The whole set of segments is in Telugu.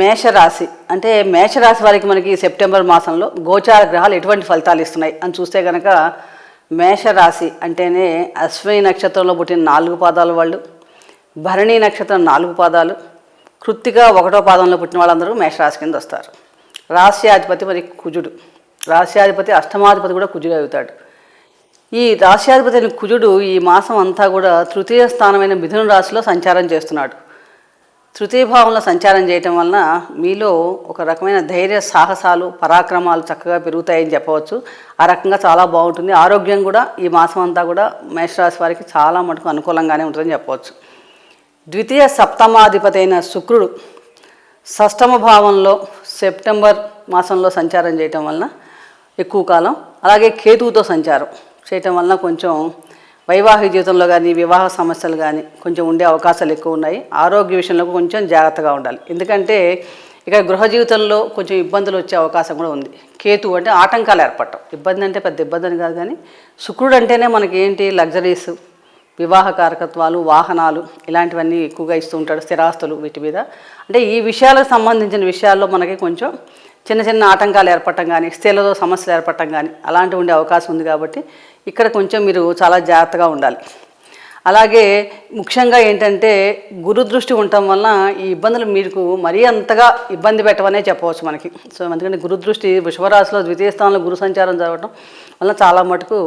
మేషరాశి అంటే మేషరాశి వారికి మనకి సెప్టెంబర్ మాసంలో గోచార గ్రహాలు ఎటువంటి ఫలితాలు ఇస్తున్నాయి అని చూస్తే కనుక మేషరాశి అంటేనే అశ్విని నక్షత్రంలో పుట్టిన 4 పాదాల వాళ్ళు, భరణి నక్షత్రం 4 పాదాలు, కృత్తిక 1వ పాదంలో పుట్టిన వాళ్ళందరూ మేషరాశి కింద వస్తారు. రాశ్యాధిపతి మరి కుజుడు, రాశ్యాధిపతి అష్టమాధిపతి కూడా కుజుడు అవుతాడు. ఈ రాశ్యాధిపతి అయిన కుజుడు ఈ మాసం అంతా కూడా తృతీయ స్థానమైన మిథున రాశిలో సంచారం చేస్తున్నాడు. తృతీయ భావంలో సంచారం చేయటం వలన మీలో ఒక రకమైన ధైర్య సాహసాలు పరాక్రమాలు చక్కగా పెరుగుతాయని చెప్పవచ్చు. ఆ రకంగా చాలా బాగుంటుంది. ఆరోగ్యం కూడా ఈ మాసం అంతా కూడా మేషరాశి వారికి చాలా మటుకు అనుకూలంగానే ఉంటుందని చెప్పవచ్చు. ద్వితీయ సప్తమాధిపతి అయిన శుక్రుడు షష్టమ భావంలో సెప్టెంబర్ మాసంలో సంచారం చేయటం వలన ఎక్కువ కాలం, అలాగే కేతువుతో సంచారం చేయటం వలన కొంచెం వైవాహిక జీవితంలో కానీ వివాహ సమస్యలు కానీ కొంచెం ఉండే అవకాశాలు ఎక్కువ ఉన్నాయి. ఆరోగ్య విషయంలో కొంచెం జాగ్రత్తగా ఉండాలి. ఎందుకంటే ఇక గృహ జీవితంలో కొంచెం ఇబ్బందులు వచ్చే అవకాశం కూడా ఉంది. కేతు అంటే ఆటంకాలు ఏర్పడటం, ఇబ్బంది అంటే పెద్ద ఇబ్బంది అని కాదు, కానీ శుక్రుడు అంటేనే మనకి ఏంటి లగ్జరీస్, వివాహ కారకత్వాలు, వాహనాలు ఇలాంటివన్నీ ఎక్కువగా ఇస్తూ ఉంటాడు. స్థిరాస్తులు వీటి మీద అంటే ఈ విషయాలకు సంబంధించిన విషయాల్లో మనకి కొంచెం చిన్న చిన్న ఆటంకాలు ఏర్పడటం కానీ స్త్రీలతో సమస్యలు ఏర్పడటం కానీ అలాంటివి ఉండే అవకాశం ఉంది. కాబట్టి ఇక్కడ కొంచెం మీరు చాలా జాగ్రత్తగా ఉండాలి. అలాగే ముఖ్యంగా ఏంటంటే గురు దృష్టి ఉండటం వలన ఈ ఇబ్బందులు మీకు మరీ అంతగా ఇబ్బంది పెట్టవనే చెప్పవచ్చు మనకి. సో ఎందుకంటే గురు దృష్టి వృషభరాశిలో ద్వితీయ స్థానంలో గురు సంచారం జరగడం వలన చాలా మటుకు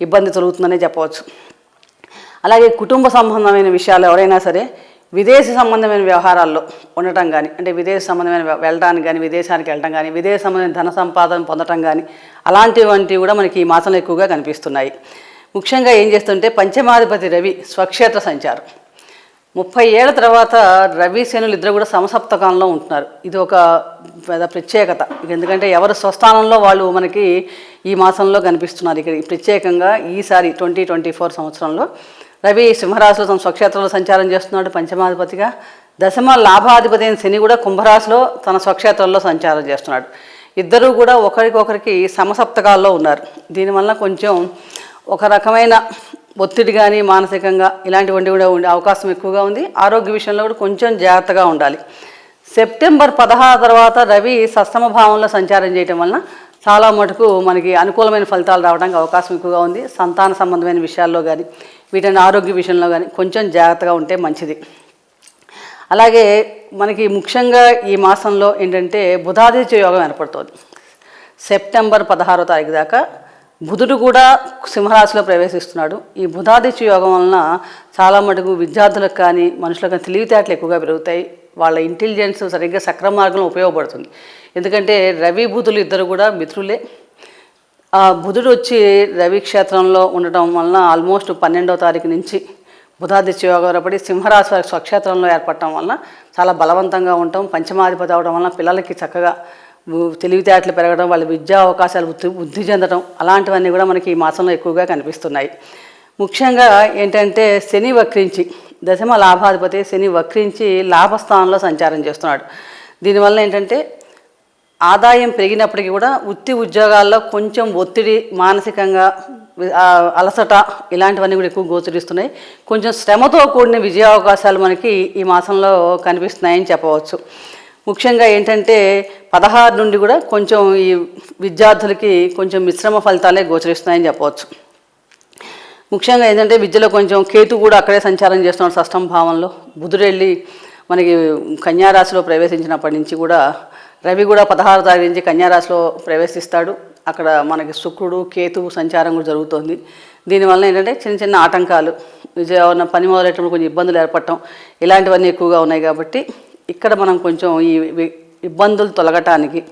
ఇబ్బంది తొలుగుతుందనే చెప్పవచ్చు. అలాగే కుటుంబ సంబంధమైన విషయాలు ఎవరైనా సరే విదేశీ సంబంధమైన వ్యవహారాల్లో ఉండటం కానీ, అంటే విదేశీ సంబంధమైన వెళ్ళడానికి కానీ, విదేశానికి వెళ్ళటం కానీ, విదేశీ సంబంధమైన ధన సంపాదన పొందటం కానీ అలాంటివంటివి కూడా మనకి ఈ మాసంలో ఎక్కువగా కనిపిస్తున్నాయి. ముఖ్యంగా ఏం చేస్తుంటే పంచమాధిపతి రవి స్వక్షేత్ర సంచారం 30 ఏళ్ల తర్వాత రవి శనులు ఇద్దరు కూడా సమసప్తకంలో ఉంటున్నారు. ఇది ఒక పెద్ద ప్రత్యేకత. ఎందుకంటే ఎవరు స్వస్థానంలో వాళ్ళు మనకి ఈ మాసంలో కనిపిస్తున్నారు. ఇక్కడ ప్రత్యేకంగా ఈసారి 2024 సంవత్సరంలో రవి సింహరాశిలో తన స్వక్షేత్రంలో సంచారం చేస్తున్నాడు పంచమాధిపతిగా. దశమ లాభాధిపతి అయిన శని కూడా కుంభరాశిలో తన స్వక్షేత్రంలో సంచారం చేస్తున్నాడు. ఇద్దరూ కూడా ఒకరికొకరికి సమసప్తకాల్లో ఉన్నారు. దీనివల్ల కొంచెం ఒక రకమైన ఒత్తిడి కానీ మానసికంగా ఇలాంటివంటి కూడా ఉండే అవకాశం ఎక్కువగా ఉంది. ఆరోగ్య విషయంలో కూడా కొంచెం జాగ్రత్తగా ఉండాలి. సెప్టెంబర్ 16 తర్వాత రవి షష్టమ భావంలో సంచారం చేయటం వలన చాలా మటుకు మనకి అనుకూలమైన ఫలితాలు రావడానికి అవకాశం ఎక్కువగా ఉంది. సంతాన సంబంధమైన విషయాల్లో కానీ వీటిని ఆరోగ్య విషయంలో కానీ కొంచెం జాగ్రత్తగా ఉంటే మంచిది. అలాగే మనకి ముఖ్యంగా ఈ మాసంలో ఏంటంటే బుధాదిత్య యోగం ఏర్పడుతుంది. సెప్టెంబర్ 16వ తారీఖు దాకా బుధుడు కూడా సింహరాశిలో ప్రవేశిస్తున్నాడు. ఈ బుధాదిత్య యోగం వలన చాలా మటుకు విద్యార్థులకు కానీ మనుషులకు కానీ తెలివితేటలు ఎక్కువగా పెరుగుతాయి. వాళ్ళ ఇంటెలిజెన్స్ సరిగ్గా సక్రమ మార్గంలో ఉపయోగపడుతుంది. ఎందుకంటే రవి బుధులు ఇద్దరు కూడా మిత్రులే. బుధుడు వచ్చి రవి క్షేత్రంలో ఉండటం వలన ఆల్మోస్ట్ 12వ తారీఖు నుంచి బుధాదిత్య యోగం ఏర్పడి సింహరాశి వారి స్వక్షేత్రంలో ఏర్పడటం వలన చాలా బలవంతంగా ఉండటం, పంచమాధిపతి అవడం వలన పిల్లలకి చక్కగా తెలివితేటలు పెరగడం, వాళ్ళ విద్యా అవకాశాలు వృద్ధి చెందడం అలాంటివన్నీ కూడా మనకి ఈ మాసంలో ఎక్కువగా కనిపిస్తున్నాయి. ముఖ్యంగా ఏంటంటే శని వక్రించి దశమ లాభాధిపతి శని వక్రించి లాభస్థానంలో సంచారం చేస్తున్నాడు. దీనివల్ల ఏంటంటే ఆదాయం పెరిగినప్పటికీ కూడా వృత్తి ఉద్యోగాల్లో కొంచెం ఒత్తిడి, మానసికంగా అలసట ఇలాంటివన్నీ కూడా ఎక్కువ గోచరిస్తున్నాయి. కొంచెం శ్రమతో కూడిన విజయ అవకాశాలు మనకి ఈ మాసంలో కనిపిస్తున్నాయని చెప్పవచ్చు. ముఖ్యంగా ఏంటంటే 16 నుండి కూడా కొంచెం ఈ విద్యార్థులకి కొంచెం మిశ్రమ ఫలితాలే గోచరిస్తున్నాయని చెప్పవచ్చు. ముఖ్యంగా ఏంటంటే విద్యలో కొంచెం కేతు కూడా అక్కడే సంచారం చేస్తున్నాడు షష్టమ భావంలో. బుధుడు వెళ్ళి మనకి కన్యారాశిలో ప్రవేశించినప్పటి నుంచి కూడా రవి కూడా 16వ తారీఖు నుంచి కన్యారాశిలో ప్రవేశిస్తాడు. అక్కడ మనకి శుక్రుడు కేతువు సంచారం కూడా జరుగుతుంది. దీనివల్ల ఏంటంటే చిన్న చిన్న ఆటంకాలు, విజయవన్న పని మొదలెట్టడం కొంచెం ఇబ్బందులు ఏర్పడటం ఇలాంటివన్నీ ఎక్కువగా ఉన్నాయి. కాబట్టి ఇక్కడ మనం కొంచెం ఈ ఇబ్బందులు తొలగటానికి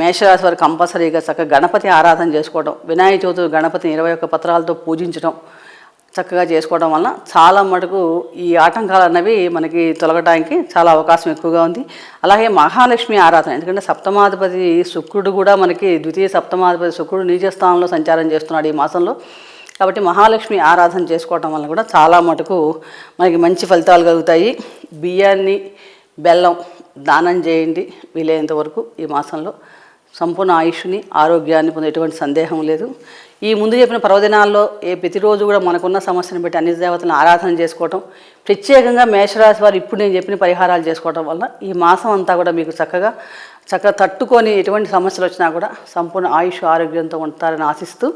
మేషరాశి వారు కంపల్సరీగా చక్కగా గణపతి ఆరాధన చేసుకోవడం, వినాయక చవితి గణపతిని 21 పత్రాలతో పూజించడం చక్కగా చేసుకోవడం వలన చాలా మటుకు ఈ ఆటంకాలు అన్నవి మనకి తొలగడానికి చాలా అవకాశం ఎక్కువగా ఉంది. అలాగే మహాలక్ష్మి ఆరాధన, ఎందుకంటే సప్తమాధిపతి శుక్రుడు కూడా మనకి ద్వితీయ సప్తమాధిపతి శుక్రుడు నీచ స్థానంలో సంచారం చేస్తున్నాడు ఈ మాసంలో. కాబట్టి మహాలక్ష్మి ఆరాధన చేసుకోవడం వల్ల కూడా చాలా మటుకు మనకి మంచి ఫలితాలు కలుగుతాయి. బియ్యాన్ని బెల్లం దానం చేయండి వీలైనంత వరకు. ఈ మాసంలో సంపూర్ణ ఆయుష్ని ఆరోగ్యాన్ని పొందే ఎటువంటి సందేహం లేదు. ఈ ముందు చెప్పిన పర్వదినాల్లో ప్రతిరోజు కూడా మనకున్న సమస్యను బట్టి అన్ని దేవతలను ఆరాధన చేసుకోవటం, ప్రత్యేకంగా మేషరాశి వారు ఇప్పుడు నేను చెప్పిన పరిహారాలు చేసుకోవటం వల్ల ఈ మాసం అంతా కూడా మీకు చక్కగా తట్టుకొని ఎటువంటి సమస్యలు వచ్చినా కూడా సంపూర్ణ ఆయుష్ ఆరోగ్యంతో ఉంటారని ఆశిస్తూ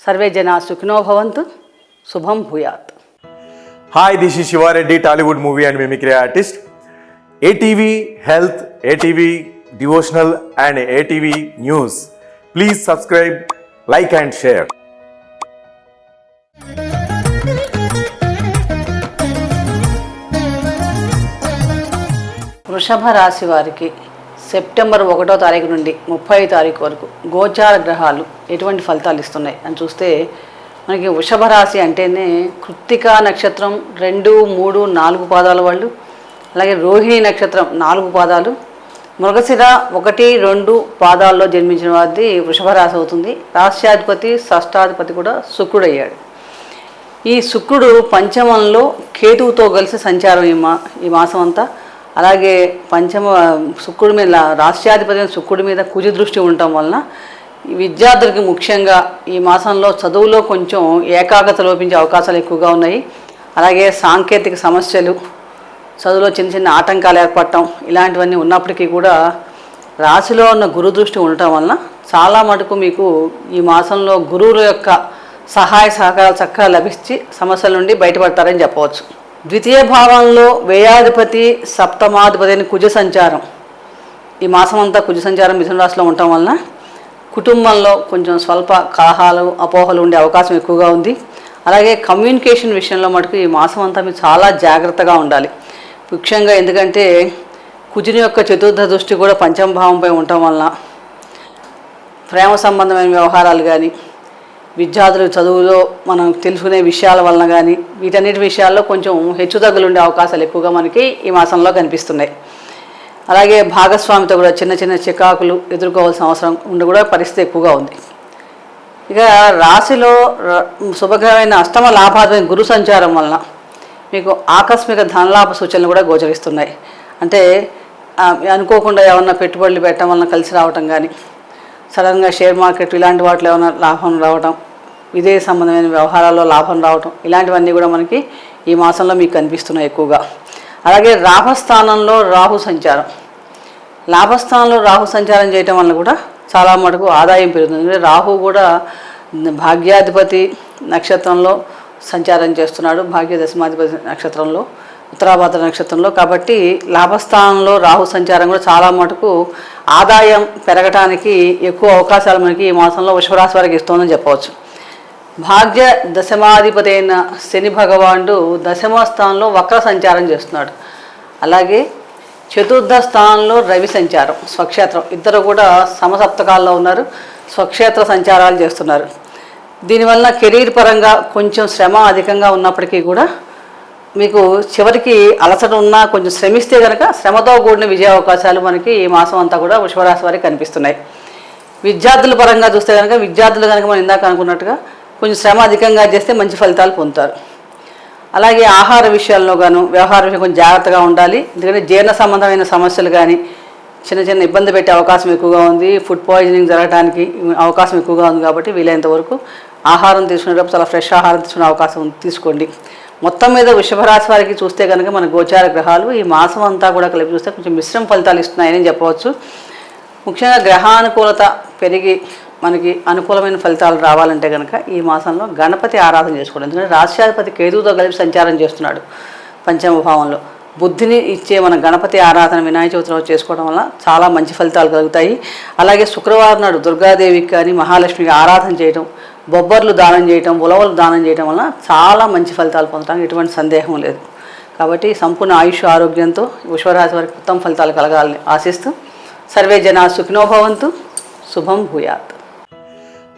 సర్వే జనా సుఖినో భవంతు. శుభం భూయాత్. Hi, this is Siva Reddy, Tollywood movie and mimicry artist. ATV health, ATV devotional and ATV news. Please subscribe, like and share. వృషభ రాశి వారికి సెప్టెంబర్ 1వ తారీఖు నుండి 30వ తారీఖు వరకు గోచార గ్రహాలు ఎటువంటి ఫలితాలు ఇస్తున్నాయి అని చూస్తే మనకి వృషభ రాశి అంటేనే కృత్తికా నక్షత్రం 2, 3, 4 పాదాల వాళ్ళు, అలాగే రోహిణి నక్షత్రం 4 పాదాలు, మృగశిర 1, 2 పాదాల్లో జన్మించిన వారిది వృషభ రాశి అవుతుంది. రాశ్యాధిపతి షష్టాధిపతి కూడా శుక్రుడు అయ్యాడు. ఈ శుక్రుడు పంచమంలో కేతువుతో కలిసి సంచారం ఈ మాసం అంతా. అలాగే శుక్రుడి మీద రాశ్యాధిపతి శుక్రుడి మీద కుజ దృష్టి ఉండటం వలన విద్యార్థులకి ముఖ్యంగా ఈ మాసంలో చదువులో కొంచెం ఏకాగ్రత లోపించే అవకాశాలు ఎక్కువగా ఉన్నాయి. అలాగే సాంకేతిక సమస్యలు, చదువులో చిన్న చిన్న ఆటంకాలు ఏర్పడటం ఇలాంటివన్నీ ఉన్నప్పటికీ కూడా రాశిలో ఉన్న గురు దృష్టి ఉండటం వలన చాలా మటుకు మీకు ఈ మాసంలో గురువుల యొక్క సహాయ సహకారాలు చక్కగా లభించి సమస్యల నుండి బయటపడతారని చెప్పవచ్చు. ద్వితీయ భావంలో వ్యయాధిపతి సప్తమాధిపతి అని కుజ సంచారం ఈ మాసం అంతా కుజ సంచారం మిథున రాశిలో ఉండటం వలన కుటుంబంలో కొంచెం స్వల్ప కలహాలు, అపోహలు ఉండే అవకాశం ఎక్కువగా ఉంది. అలాగే కమ్యూనికేషన్ విషయంలో మటుకు ఈ మాసం అంతా మీరు చాలా జాగ్రత్తగా ఉండాలి. ముఖ్యంగా ఎందుకంటే కుజుని యొక్క చతుర్థ దృష్టి కూడా పంచమ భావంపై ఉండటం వలన ప్రేమ సంబంధమైన వ్యవహారాలు కానీ, విద్యార్థులు చదువులో మనం తెలుసుకునే విషయాల వలన కానీ, వీటన్నిటి విషయాల్లో కొంచెం హెచ్చుతగ్గులు ఉండే అవకాశాలు ఎక్కువగా మనకి ఈ మాసంలో కనిపిస్తున్నాయి. అలాగే భాగస్వామితో కూడా చిన్న చిన్న చికాకులు ఎదుర్కోవాల్సిన అవసరం ఉండి కూడా పరిస్థితి ఎక్కువగా ఉంది. ఇక రాశిలో శుభకరమైన అష్టమ లాభాధిపతి గురు సంచారం వలన మీకు ఆకస్మిక ధనలాభ సూచనలు కూడా గోచరిస్తున్నాయి. అంటే అనుకోకుండా ఏమన్నా పెట్టుబడులు పెట్టడం వలన కలిసి రావటం కానీ, సడన్గా షేర్ మార్కెట్ ఇలాంటి వాటిలో ఏమైనా లాభం రావటం, విదేశ సంబంధమైన వ్యవహారాల్లో లాభం రావటం ఇలాంటివన్నీ కూడా మనకి ఈ మాసంలో మీకు కనిపిస్తున్నాయి ఎక్కువగా. అలాగే లాభస్థానంలో రాహు సంచారం చేయటం వల్ల కూడా చాలా మటుకు ఆదాయం పెరుగుతుంది. రాహు కూడా భాగ్యాధిపతి నక్షత్రంలో సంచారం చేస్తున్నాడు, భాగ్య దశమాధిపతి నక్షత్రంలో, ఉత్తరాభాద్ర నక్షత్రంలో. కాబట్టి లాభస్థానంలో రాహు సంచారం కూడా చాలా మటుకు ఆదాయం పెరగటానికి ఎక్కువ అవకాశాలు మనకి ఈ మాసంలో వృషభరాశి వారికి ఇస్తుందని చెప్పవచ్చు. భాగ్య దశమాధిపతి అయిన శని భగవానుడు దశమ స్థానంలో వక్ర సంచారం చేస్తున్నాడు. అలాగే చతుర్థ స్థానంలో రవి సంచారం, స్వక్షేత్రం, ఇద్దరు కూడా సమసప్తకాల్లో ఉన్నారు, స్వక్షేత్ర సంచారాలు చేస్తున్నారు. దీనివల్ల కెరీర్ పరంగా కొంచెం శ్రమ అధికంగా ఉన్నప్పటికీ కూడా మీకు చివరికి అలసట ఉన్నా కొంచెం శ్రమిస్తే కనుక శ్రమతో కూడిన విజయ అవకాశాలు మనకి ఈ మాసం అంతా కూడా వృషభరాశి వారికి కనిపిస్తున్నాయి. విద్యార్థుల పరంగా చూస్తే కనుక విద్యార్థులు కనుక మనం ఇందాక అనుకున్నట్టుగా కొంచెం శ్రమ అధికంగా చేస్తే మంచి ఫలితాలు పొందుతారు. అలాగే ఆహార విషయాల్లో గాను వ్యవహార విషయం కొంచెం జాగ్రత్తగా ఉండాలి. ఎందుకంటే జీర్ణ సంబంధమైన సమస్యలు కానీ చిన్న చిన్న ఇబ్బంది పెట్టే అవకాశం ఎక్కువగా ఉంది. ఫుడ్ పాయిజనింగ్ జరగడానికి అవకాశం ఎక్కువగా ఉంది. కాబట్టి వీలైనంత వరకు ఆహారం తీసుకునేటప్పుడు చాలా ఫ్రెష్ ఆహారం తీసుకునే అవకాశం తీసుకోండి. మొత్తం మీద వృషభరాశి వారికి చూస్తే కనుక మన గోచార గ్రహాలు ఈ మాసం అంతా కూడా కలిపి చూస్తే కొంచెం మిశ్రమ ఫలితాలు ఇస్తున్నాయని చెప్పవచ్చు. ముఖ్యంగా గ్రహానుకూలత పెరిగి మనకి అనుకూలమైన ఫలితాలు రావాలంటే కనుక ఈ మాసంలో గణపతి ఆరాధన చేసుకోవడం. ఎందుకంటే రాశ్యాధిపతి కేతువుతో కలిపి సంచారం చేస్తున్నాడు పంచమ భావంలో. బుద్ధిని ఇచ్చే మన గణపతి ఆరాధన వినాయక చవితి రోజు చేసుకోవడం వల్ల చాలా మంచి ఫలితాలు కలుగుతాయి. అలాగే శుక్రవారం నాడు దుర్గాదేవికి కానీ మహాలక్ష్మికి ఆరాధన చేయడం, బొబ్బర్లు దానం చేయటం, ఉలవలు దానం చేయడం వల్ల చాలా మంచి ఫలితాలు పొందడానికి ఎటువంటి సందేహం లేదు. కాబట్టి సంపూర్ణ ఆయుష్ ఆరోగ్యంతో వృషభరాశి వారికి ఉత్తమ ఫలితాలు కలగాలని ఆశిస్తూ సర్వే జనా సుఖినో భవంతు. శుభం భూయాత్.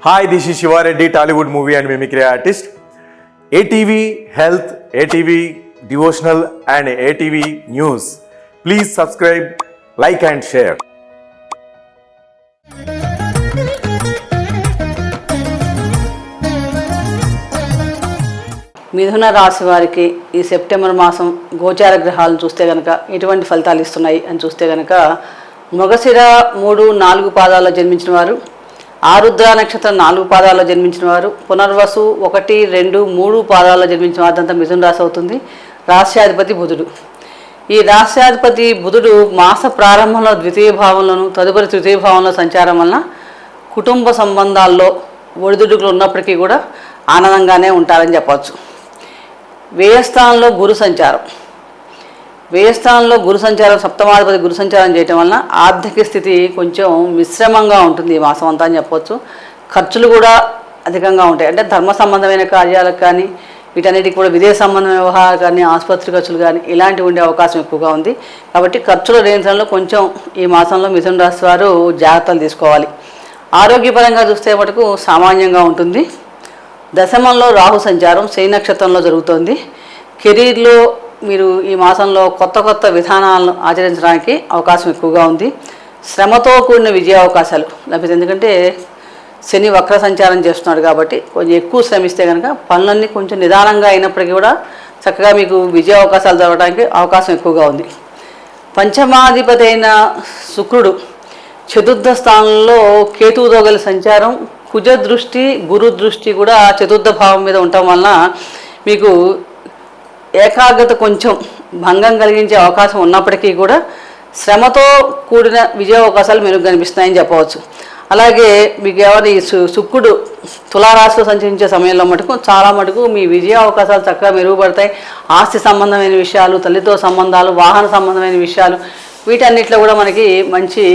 Hi, this is Siva Reddy, Tollywood movie and mimicry artist. ATV health, ATV devotional and ATV news. Please subscribe, like and share. మిథున రాశి వారికి ఈ సెప్టెంబర్ మాసం గోచార గ్రహాలను చూస్తే కనుక ఎటువంటి ఫలితాలు ఇస్తున్నాయి అని చూస్తే కనుక మృగశిర 3, 4 పాదాల్లో జన్మించిన వారు, ఆరుద్ర నక్షత్రం 4 పాదాల్లో జన్మించిన వారు, పునర్వసు 1, 2, 3 పాదాల్లో జన్మించిన వారంతా మిథున రాశి అవుతుంది. రాశ్యాధిపతి బుధుడు. ఈ రాశ్యాధిపతి బుధుడు మాస ప్రారంభంలో ద్వితీయ భావంలోను తదుపరి తృతీయ భావంలో సంచారం వలన కుటుంబ సంబంధాల్లో ఒడిదుడుకులు ఉన్నప్పటికీ కూడా ఆనందంగానే ఉంటారని చెప్పవచ్చు. వ్యయస్థానంలో గురు సంచారం సప్తమాధిపతి గురు సంచారం చేయటం వలన ఆర్థిక స్థితి కొంచెం మిశ్రమంగా ఉంటుంది ఈ మాసం అంతా అని చెప్పవచ్చు. ఖర్చులు కూడా అధికంగా ఉంటాయి. అంటే ధర్మ సంబంధమైన కార్యాలకు కానీ వీటన్నిటికి కూడా విదేశ సంబంధమైన వ్యవహారాలు కానీ ఆసుపత్రి ఖర్చులు కానీ ఇలాంటివి ఉండే అవకాశం ఎక్కువగా ఉంది. కాబట్టి ఖర్చుల నియంత్రణలో కొంచెం ఈ మాసంలో మిథున రాశి వారు జాగ్రత్తలు తీసుకోవాలి. ఆరోగ్యపరంగా చూస్తే మటుకు సామాన్యంగా ఉంటుంది. దశమంలో రాహు సంచారం శని నక్షత్రంలో జరుగుతోంది. కెరీర్లో మీరు ఈ మాసంలో కొత్త విధానాలను ఆచరించడానికి అవకాశం ఎక్కువగా ఉంది. శ్రమతో కూడిన విజయ అవకాశాలు లభిస్తాయి. ఎందుకంటే శని వక్ర సంచారం చేస్తున్నాడు కాబట్టి కొంచెం ఎక్కువ శ్రమిస్తే కనుక పనులన్నీ కొంచెం నిదానంగా అయినప్పటికీ కూడా చక్కగా మీకు విజయ అవకాశాలు జరగడానికి అవకాశం ఎక్కువగా ఉంది. పంచమాధిపతి అయిన శుక్రుడు చతుర్థ స్థానంలో కేతువుతో గల సంచారం, కుజ దృష్టి గురు దృష్టి కూడా చతుర్థ భావం మీద ఉండటం వలన మీకు ఏకాగ్రత కొంచెం భంగం కలిగించే అవకాశం ఉన్నప్పటికీ కూడా శ్రమతో కూడిన విజయ అవకాశాలు మెరుగు కనిపిస్తున్నాయని చెప్పవచ్చు. అలాగే మీకు ఎవరి శుక్రుడు తులారాశిలో సంచరించే సమయంలో చాలా మటుకు మీ విజయ అవకాశాలు చక్కగా మెరుగుపడతాయి. ఆస్తి సంబంధమైన విషయాలు, తల్లితో సంబంధాలు, వాహన సంబంధమైన విషయాలు వీటన్నిటిలో కూడా మనకి మంచి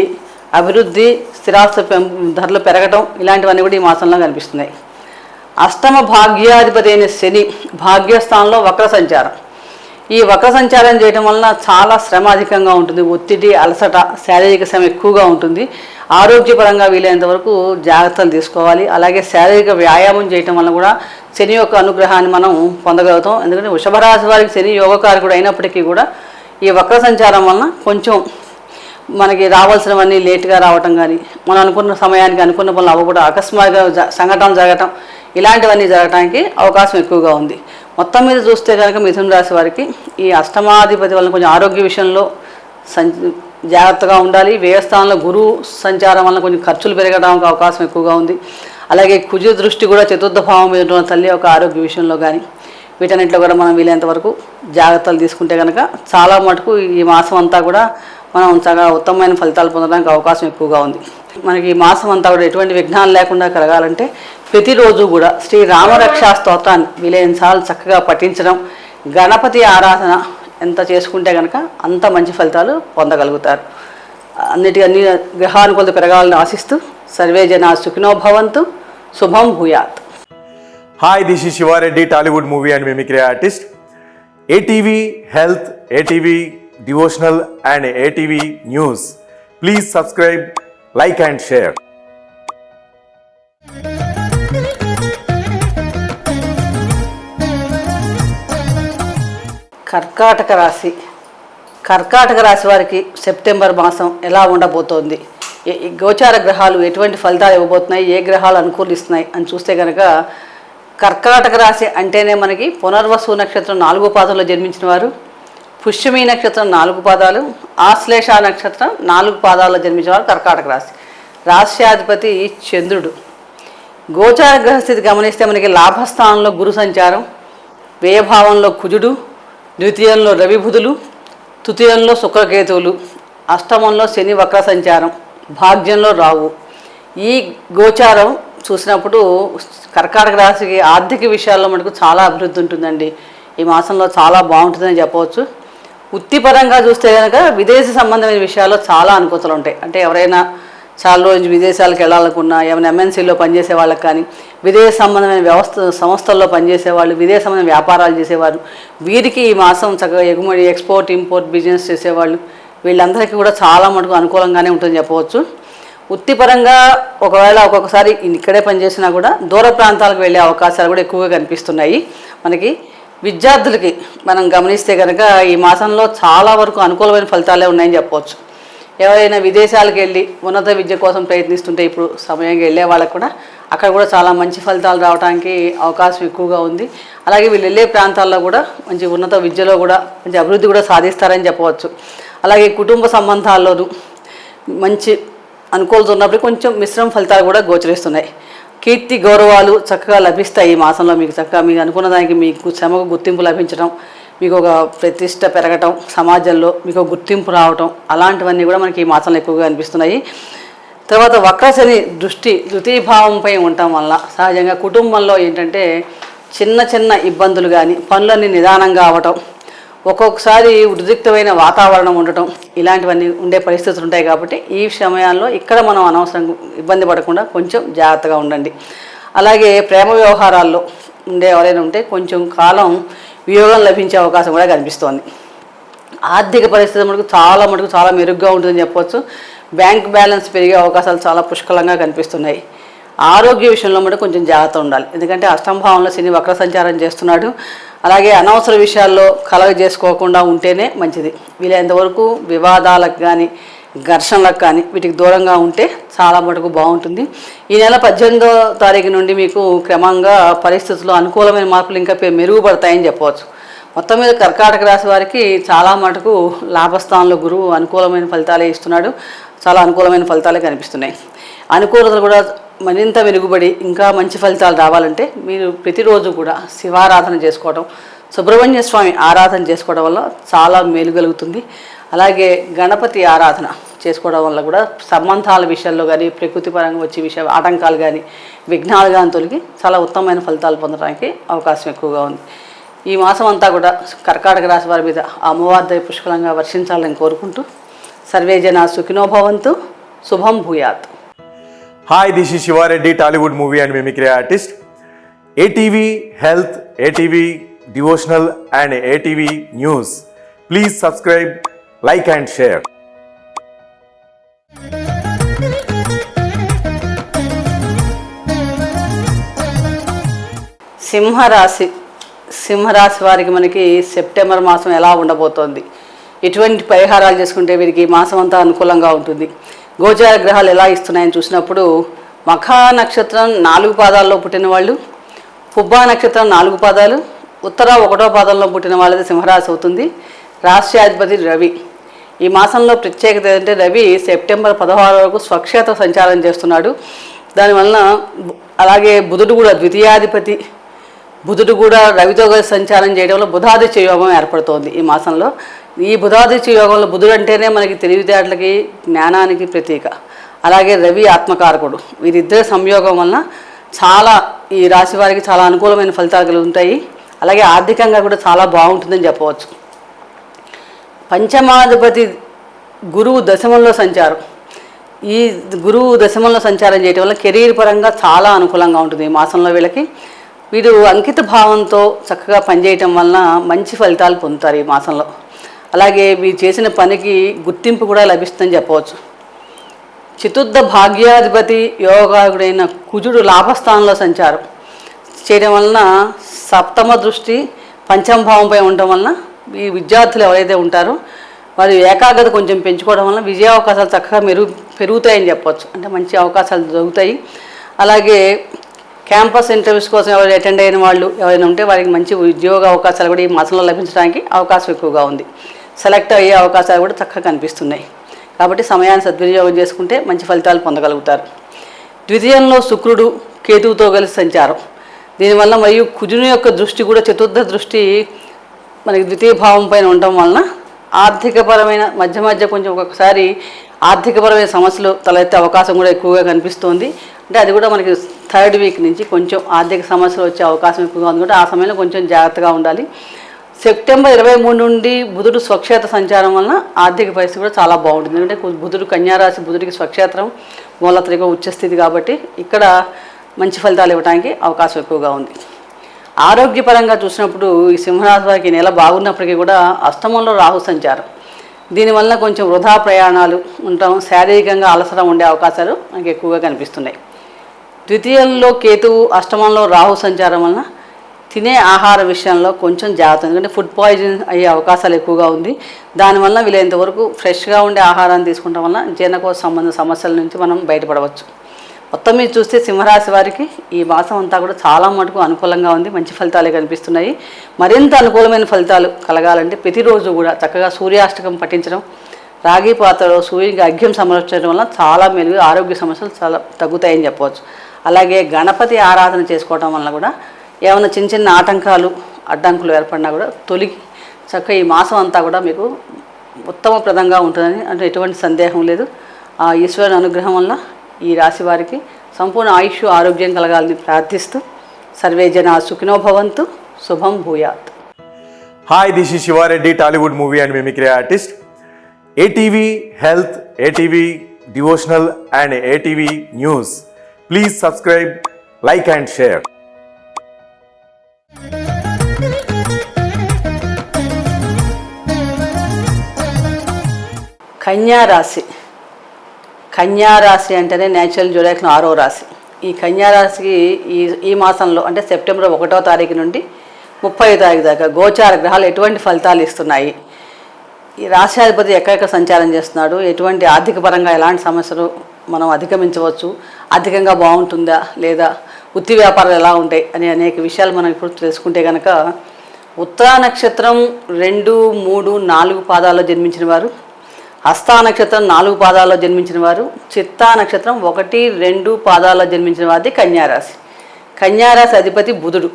అభివృద్ధి, స్థిరాస్తి ధరలు పెరగటం ఇలాంటివన్నీ కూడా ఈ మాసంలో కనిపిస్తున్నాయి. అష్టమ భాగ్యాధిపతి అయిన శని భాగ్యస్థానంలో వక్ర సంచారం. ఈ వక్ర సంచారం చేయడం వలన చాలా శ్రమ అధికంగా ఉంటుంది. ఒత్తిడి, అలసట, శారీరక శ్రమ ఎక్కువగా ఉంటుంది. ఆరోగ్యపరంగా వీలైనంత వరకు జాగ్రత్తలు తీసుకోవాలి. అలాగే శారీరక వ్యాయామం చేయటం వల్ల కూడా శని యొక్క అనుగ్రహాన్ని మనం పొందగలుగుతాం. ఎందుకంటే వృషభ రాశి వారికి శని యోగకారకుడు అయినప్పటికీ కూడా ఈ వక్ర సంచారం వలన కొంచెం మనకి రావాల్సినవన్నీ లేట్గా రావటం కానీ, మనం అనుకున్న సమయానికి అనుకున్న పనులు అవ్వకూడదు, అకస్మాత్తుగా సంఘటనలు జరగటం ఇలాంటివన్నీ జరగడానికి అవకాశం ఎక్కువగా ఉంది. మొత్తం మీద చూస్తే కనుక మిథున రాశి వారికి ఈ అష్టమాధిపతి వలన కొంచెం ఆరోగ్య విషయంలో జాగ్రత్తగా ఉండాలి. వ్యయస్థానంలో గురువు సంచారం వలన కొంచెం ఖర్చులు పెరగడానికి అవకాశం ఎక్కువగా ఉంది. అలాగే కుజ దృష్టి కూడా చతుర్థ భావం మీద ఉన్న తల్లి యొక్క ఆరోగ్య విషయంలో కానీ వీటన్నిటిలో కూడా మనం వీలైనంత వరకు జాగ్రత్తలు తీసుకుంటే కనుక చాలా మటుకు ఈ మాసం అంతా కూడా మనం చాలా ఉత్తమమైన ఫలితాలు పొందడానికి అవకాశం ఎక్కువగా ఉంది. మనకి ఈ మాసం అంతా కూడా ఎటువంటి విఘ్నాలు లేకుండా కలగాలంటే ప్రతిరోజు కూడా శ్రీ రామరక్షా స్తోత్రాన్ని వీలైనసార్లు చక్కగా పఠించడం, గణపతి ఆరాధన ఎంత చేసుకుంటే కనుక అంత మంచి ఫలితాలు పొందగలుగుతారు. అన్ని గ్రహానుకూలత పెరగాలని ఆశిస్తూ సర్వే జనా సుఖినో భవంతు, శుభం భూయాత్. Hi, this is Siva Reddy, Tollywood movie and mimicry artist. ATV Health, ATV Devotional and ATV News. Please subscribe, like and share. కర్కాటక రాశి వారికి సెప్టెంబర్ మాసం ఎలా ఉండబోతోంది, గోచార గ్రహాలు ఎటువంటి ఫలితాలు ఇవ్వబోతున్నాయి, ఏ గ్రహాలు అనుకూలిస్తున్నాయి అని చూస్తే కనుక కర్కాటక రాశి అంటేనే మనకి పునర్వసు నక్షత్రం 4 పాదాల్లో జన్మించిన వారు, పుష్యమి నక్షత్రం 4 పాదాలు, ఆశ్లేష నక్షత్రం 4 పాదాల్లో జన్మించిన వారు కర్కాటక రాశి. రాశ్యాధిపతి చంద్రుడు. గోచార గ్రహస్థితి గమనిస్తే మనకి లాభస్థానంలో గురు సంచారం, వ్యయభావంలో కుజుడు, ద్వితీయంలో రవి బుధులు, తృతీయంలో శుక్రకేతువులు, అష్టమంలో శని వక్ర సంచారం, భాగ్యంలో రావు. ఈ గోచారం చూసినప్పుడు కర్కాటక రాశికి ఆర్థిక విషయాల్లో మనకు చాలా అభివృద్ధి ఉంటుందండి. ఈ మాసంలో చాలా బాగుంటుందని చెప్పవచ్చు. వృత్తిపరంగా చూస్తే కనుక విదేశీ సంబంధమైన విషయాల్లో చాలా అనుకూలతలు ఉంటాయి. అంటే ఎవరైనా చాలా రోజు విదేశాలకు వెళ్ళాలనుకున్నా, ఏమైనా MNCలో పనిచేసే వాళ్ళకి కానీ, విదేశ సంబంధమైన సంస్థల్లో పనిచేసేవాళ్ళు, విదేశ సంబంధమైన వ్యాపారాలు చేసేవారు, వీరికి ఈ మాసం చక్కగా ఎగుమడి, ఎక్స్పోర్ట్, ఇంపోర్ట్ బిజినెస్ చేసేవాళ్ళు వీళ్ళందరికీ కూడా చాలా మటుకు అనుకూలంగానే ఉంటుందని చెప్పవచ్చు. వృత్తిపరంగా ఒకవేళ ఒక్కొక్కసారి ఇక్కడే పనిచేసినా కూడా దూర ప్రాంతాలకు వెళ్ళే అవకాశాలు కూడా ఎక్కువగా కనిపిస్తున్నాయి. మనకి విద్యార్థులకి మనం గమనిస్తే కనుక ఈ మాసంలో చాలా వరకు అనుకూలమైన ఫలితాలే ఉన్నాయని చెప్పవచ్చు. ఎవరైనా విదేశాలకు వెళ్ళి ఉన్నత విద్య కోసం ప్రయత్నిస్తుంటే ఇప్పుడు సమయంగా వెళ్ళే వాళ్ళకు కూడా అక్కడ కూడా చాలా మంచి ఫలితాలు రావడానికి అవకాశం ఎక్కువగా ఉంది. అలాగే వీళ్ళు వెళ్ళే ప్రాంతాల్లో కూడా మంచి ఉన్నత విద్యలో కూడా మంచి అభివృద్ధి కూడా సాధిస్తారని చెప్పవచ్చు. అలాగే కుటుంబ సంబంధాల్లోనూ మంచి అనుకూలత ఉన్నప్పుడు కొంచెం మిశ్రమ ఫలితాలు కూడా గోచరిస్తున్నాయి. కీర్తి గౌరవాలు చక్కగా లభిస్తాయి ఈ మాసంలో. మీకు చక్కగా మీకు అనుకున్న దానికి మీకు శ్రమకు గుర్తింపు లభించడం, మీకు ఒక ప్రతిష్ట పెరగటం, సమాజంలో మీకు గుర్తింపు రావటం, అలాంటివన్నీ కూడా మనకి ఈ మాసంలో ఎక్కువగా అనిపిస్తున్నాయి. తర్వాత వక్రశని దృష్టి ద్వితీయభావంపై ఉండటం వల్ల సహజంగా కుటుంబంలో ఏంటంటే చిన్న చిన్న ఇబ్బందులు కానీ, పనులన్నీ నిదానంగా అవ్వటం, ఒక్కొక్కసారి ఉద్రిక్తమైన వాతావరణం ఉండటం, ఇలాంటివన్నీ ఉండే పరిస్థితులు ఉంటాయి. కాబట్టి ఈ సమయాల్లో ఇక్కడ మనం అనవసరంగా ఇబ్బంది పడకుండా కొంచెం జాగ్రత్తగా ఉండండి. అలాగే ప్రేమ వ్యవహారాల్లో ఉండే ఎవరైనా ఉంటే కొంచెం కాలం వియోగం లభించే అవకాశం కూడా కనిపిస్తోంది. ఆర్థిక పరిస్థితి మటుకు చాలా మెరుగ్గా ఉంటుందని చెప్పవచ్చు. బ్యాంక్ బ్యాలెన్స్ పెరిగే అవకాశాలు చాలా పుష్కలంగా కనిపిస్తున్నాయి. ఆరోగ్య విషయంలో మటుకు కొంచెం జాగ్రత్త ఉండాలి. ఎందుకంటే అష్టంభావంలో శని వక్ర సంచారం చేస్తున్నాడు. అలాగే అనవసర విషయాల్లో కలగ చేసుకోకుండా ఉంటేనే మంచిది. వీలైనంతవరకు వివాదాలకు కానీ, ఘర్షణలకు కానీ వీటికి దూరంగా ఉంటే చాలా మటుకు బాగుంటుంది. ఈ నెల 18వ తారీఖు నుండి మీకు క్రమంగా పరిస్థితుల్లో అనుకూలమైన మార్పులు ఇంకా మెరుగుపడతాయని చెప్పవచ్చు. మొత్తం మీద కర్కాటక రాశి వారికి చాలా మటుకు లాభస్థానంలో గురువు అనుకూలమైన ఫలితాలే ఇస్తున్నాడు. చాలా అనుకూలమైన ఫలితాలే కనిపిస్తున్నాయి. అనుకూలతలు కూడా మరింత మెరుగుపడి ఇంకా మంచి ఫలితాలు రావాలంటే మీరు ప్రతిరోజు కూడా శివారాధన చేసుకోవడం, సుబ్రహ్మణ్య స్వామి ఆరాధన చేసుకోవడం వల్ల చాలా మేలు కలుగుతుంది. అలాగే గణపతి ఆరాధన చేసుకోవడం వల్ల కూడా సంబంధాల విషయాల్లో కానీ, ప్రకృతి పరంగా వచ్చే ఆటంకాలు కానీ, విఘ్నాలు కానీ తొలగి చాలా ఉత్తమమైన ఫలితాలు పొందడానికి అవకాశం ఎక్కువగా ఉంది. ఈ మాసం అంతా కూడా కర్కాటక రాశి వారి మీద అమ్మవారి దయ పుష్కలంగా వర్షించాలని కోరుకుంటూ సర్వే జన సుఖినో భవంతు. శుభం భూయాత్. Hi, this is Shiva Reddy, Tollywood movie and mimicry artist. ATV Health, ATV Devotional and ATV News. Please subscribe, like and share. సింహరాశి వారికి మనకి సెప్టెంబర్ మాసం ఎలా ఉండబోతోంది, ఎటువంటి పరిహారాలు చేసుకుంటే వీరికి మాసం అంతా అనుకూలంగా ఉంటుంది, గోచార గ్రహాలు ఎలా ఇస్తున్నాయని చూసినప్పుడు మఖా నక్షత్రం 4 పాదాల్లో పుట్టిన వాళ్ళు, పుబ్బా నక్షత్రం 4 పాదాలు, ఉత్తర 1వ పాదంలో పుట్టిన వాళ్ళది సింహరాశి అవుతుంది. రాష్ట్రాధిపతి రవి. ఈ మాసంలో ప్రత్యేకత ఏంటంటే రవి సెప్టెంబర్ 16 వరకు స్వక్షేత్ర సంచారం చేస్తున్నాడు. దానివలన అలాగే బుధుడు కూడా ద్వితీయాధిపతి, బుధుడు కూడా రవితో కలిసి సంచారం చేయడం వల్ల బుధాదిత్య యోగం ఏర్పడుతోంది ఈ మాసంలో. ఈ బుధాదిత్య యోగంలో బుధుడు అంటేనే మనకి తెలివితేటలకి, జ్ఞానానికి ప్రతీక. అలాగే రవి ఆత్మకారకుడు. వీరిద్దరి సంయోగం వలన చాలా ఈ రాశి వారికి చాలా అనుకూలమైన ఫలితాలు కలుగుతాయి. అలాగే ఆర్థికంగా కూడా చాలా బాగుంటుందని చెప్పవచ్చు. పంచమాధిపతి గురువు దశమంలో సంచారం. ఈ గురువు దశమంలో సంచారం చేయడం వల్ల కెరీర్ పరంగా చాలా అనుకూలంగా ఉంటుంది ఈ మాసంలో వీళ్ళకి. వీరు అంకిత భావంతో చక్కగా పనిచేయటం వలన మంచి ఫలితాలు పొందుతారు ఈ మాసంలో. అలాగే వీరు చేసిన పనికి గుర్తింపు కూడా లభిస్తుందని చెప్పవచ్చు. చతుర్థ భాగ్యాధిపతి యోగాగుడైన కుజుడు లాభస్థానంలో సంచారం చేయడం వలన సప్తమ దృష్టి పంచమ భావంపై ఉండటం వలన ఈ విద్యార్థులు ఎవరైతే ఉంటారో వారి ఏకాగ్రత కొంచెం పెంచుకోవడం వలన విజయ అవకాశాలు చక్కగా పెరుగుతాయని చెప్పవచ్చు. అంటే మంచి అవకాశాలు దొరుకుతాయి. అలాగే క్యాంపస్ ఇంటర్వ్యూస్ కోసం ఎవరు అటెండ్ అయిన వాళ్ళు ఎవరైనా ఉంటే వారికి మంచి ఉద్యోగ అవకాశాలు కూడా ఈ మాసంలో లభించడానికి అవకాశం ఎక్కువగా ఉంది. సెలెక్ట్ అయ్యే అవకాశాలు కూడా చక్కగా కనిపిస్తున్నాయి. కాబట్టి సమయాన్ని సద్వినియోగం చేసుకుంటే మంచి ఫలితాలు పొందగలుగుతారు. ద్వితీయంలో శుక్రుడు కేతువుతో కలిసి సంచారం. దీనివల్ల మరియు కుజుని యొక్క దృష్టి కూడా చతుర్థ దృష్టి మనకి ద్వితీయ భావం పైన ఉండటం వలన ఆర్థికపరమైన మధ్య కొంచెం ఒక్కొక్కసారి ఆర్థికపరమైన సమస్యలు తలెత్తే అవకాశం కూడా ఎక్కువగా కనిపిస్తోంది. అంటే అది కూడా మనకి 3rd వీక్ నుంచి కొంచెం ఆర్థిక సమస్యలు వచ్చే అవకాశం ఎక్కువగా ఉంది. కాబట్టి ఆ సమయంలో కొంచెం జాగ్రత్తగా ఉండాలి. సెప్టెంబర్ 23 నుండి బుధుడు స్వక్షేత్ర సంచారం వలన ఆర్థిక పరిస్థితి కూడా చాలా బాగుంటుంది. ఎందుకంటే బుధుడు కన్యారాశి, బుధుడికి స్వక్షేత్రం మూలత్రిక ఉచ్చస్థితి కాబట్టి ఇక్కడ మంచి ఫలితాలు ఇవ్వడానికి అవకాశం ఎక్కువగా ఉంది. ఆరోగ్యపరంగా చూసినప్పుడు ఈ సింహరాశి వారికి నెల బాగున్నప్పటికీ కూడా అష్టమంలో రాహు సంచారం. దీనివల్ల కొంచెం వృధా ప్రయాణాలు ఉండటం, శారీరకంగా అలసట ఉండే అవకాశాలు మనకి ఎక్కువగా కనిపిస్తున్నాయి. ద్వితీయంలో కేతువు, అష్టమంలో రాహు సంచారం వలన తినే ఆహార విషయంలో కొంచెం జాగ్రత్త. ఎందుకంటే ఫుడ్ పాయిజన్ అయ్యే అవకాశాలు ఎక్కువగా ఉంది. దానివల్ల వీలైనంతవరకు ఫ్రెష్గా ఉండే ఆహారాన్ని తీసుకోవడం వల్ల జీర్ణకోశ సంబంధ సమస్యల నుంచి మనం బయటపడవచ్చు. మొత్తం మీద చూస్తే సింహరాశి వారికి ఈ మాసం అంతా కూడా చాలా మటుకు అనుకూలంగా ఉంది. మంచి ఫలితాలే కనిపిస్తున్నాయి. మరింత అనుకూలమైన ఫలితాలు కలగాలంటే ప్రతిరోజు కూడా చక్కగా సూర్యాష్టకం పఠించడం, రాగి పాత్రలో సూర్యునికి అర్ఘ్యం సమర్పించడం వల్ల చాలా మెరుగు, ఆరోగ్య సమస్యలు చాలా తగ్గుతాయని చెప్పవచ్చు. అలాగే గణపతి ఆరాధన చేసుకోవడం వల్ల కూడా ఏమైనా చిన్న చిన్న ఆటంకాలు అడ్డంకులు ఏర్పడినా కూడా తొలగి చక్కగా ఈ మాసం అంతా కూడా మీకు ఉత్తమప్రదంగా ఉంటుందని అంటే ఎటువంటి సందేహం లేదు. ఆ ఈశ్వరుని అనుగ్రహం వల్ల ఈ రాశి వారికి సంపూర్ణ ఆయుష్ ఆరోగ్యం కలగాలని ప్రార్థిస్తూ సర్వే జనా సుఖినో భవంతు. శుభం భూయాత్. Hi, this is Shiva Reddy, Tollywood movie and mimicry artist. ATV Health, ATV Devotional and ATV News. Please subscribe, like and share. కన్యా రాశి అంటేనే నేచురల్ జోడియాక్లో 6వ రాశి. ఈ కన్యా రాశికి ఈ మాసంలో అంటే సెప్టెంబర్ 1వ తారీఖు నుండి 30వ తారీఖు దాకా గోచార గ్రహాలు ఎటువంటి ఫలితాలు ఇస్తున్నాయి, ఈ రాశ్యాధిపతి ఎక్కడెక్కడ సంచారం చేస్తున్నాడు, ఎటువంటి ఆర్థిక పరంగా ఎలాంటి సమస్యలు మనం అధిగమించవచ్చు, ఆర్థికంగా బాగుంటుందా లేదా, వృత్తి వ్యాపారాలు ఎలా ఉంటాయి అని అనేక విషయాలు మనం ఇప్పుడు తెలుసుకుంటే కనుక ఉత్తరా నక్షత్రం 2, 3, 4 పాదాల్లో జన్మించిన వారు, హస్తా నక్షత్రం 4 పాదాల్లో జన్మించిన వారు, చిత్తా నక్షత్రం 1, 2 పాదాల్లో జన్మించిన వారిది కన్యారాశి. కన్యారాశి అధిపతి బుధుడు.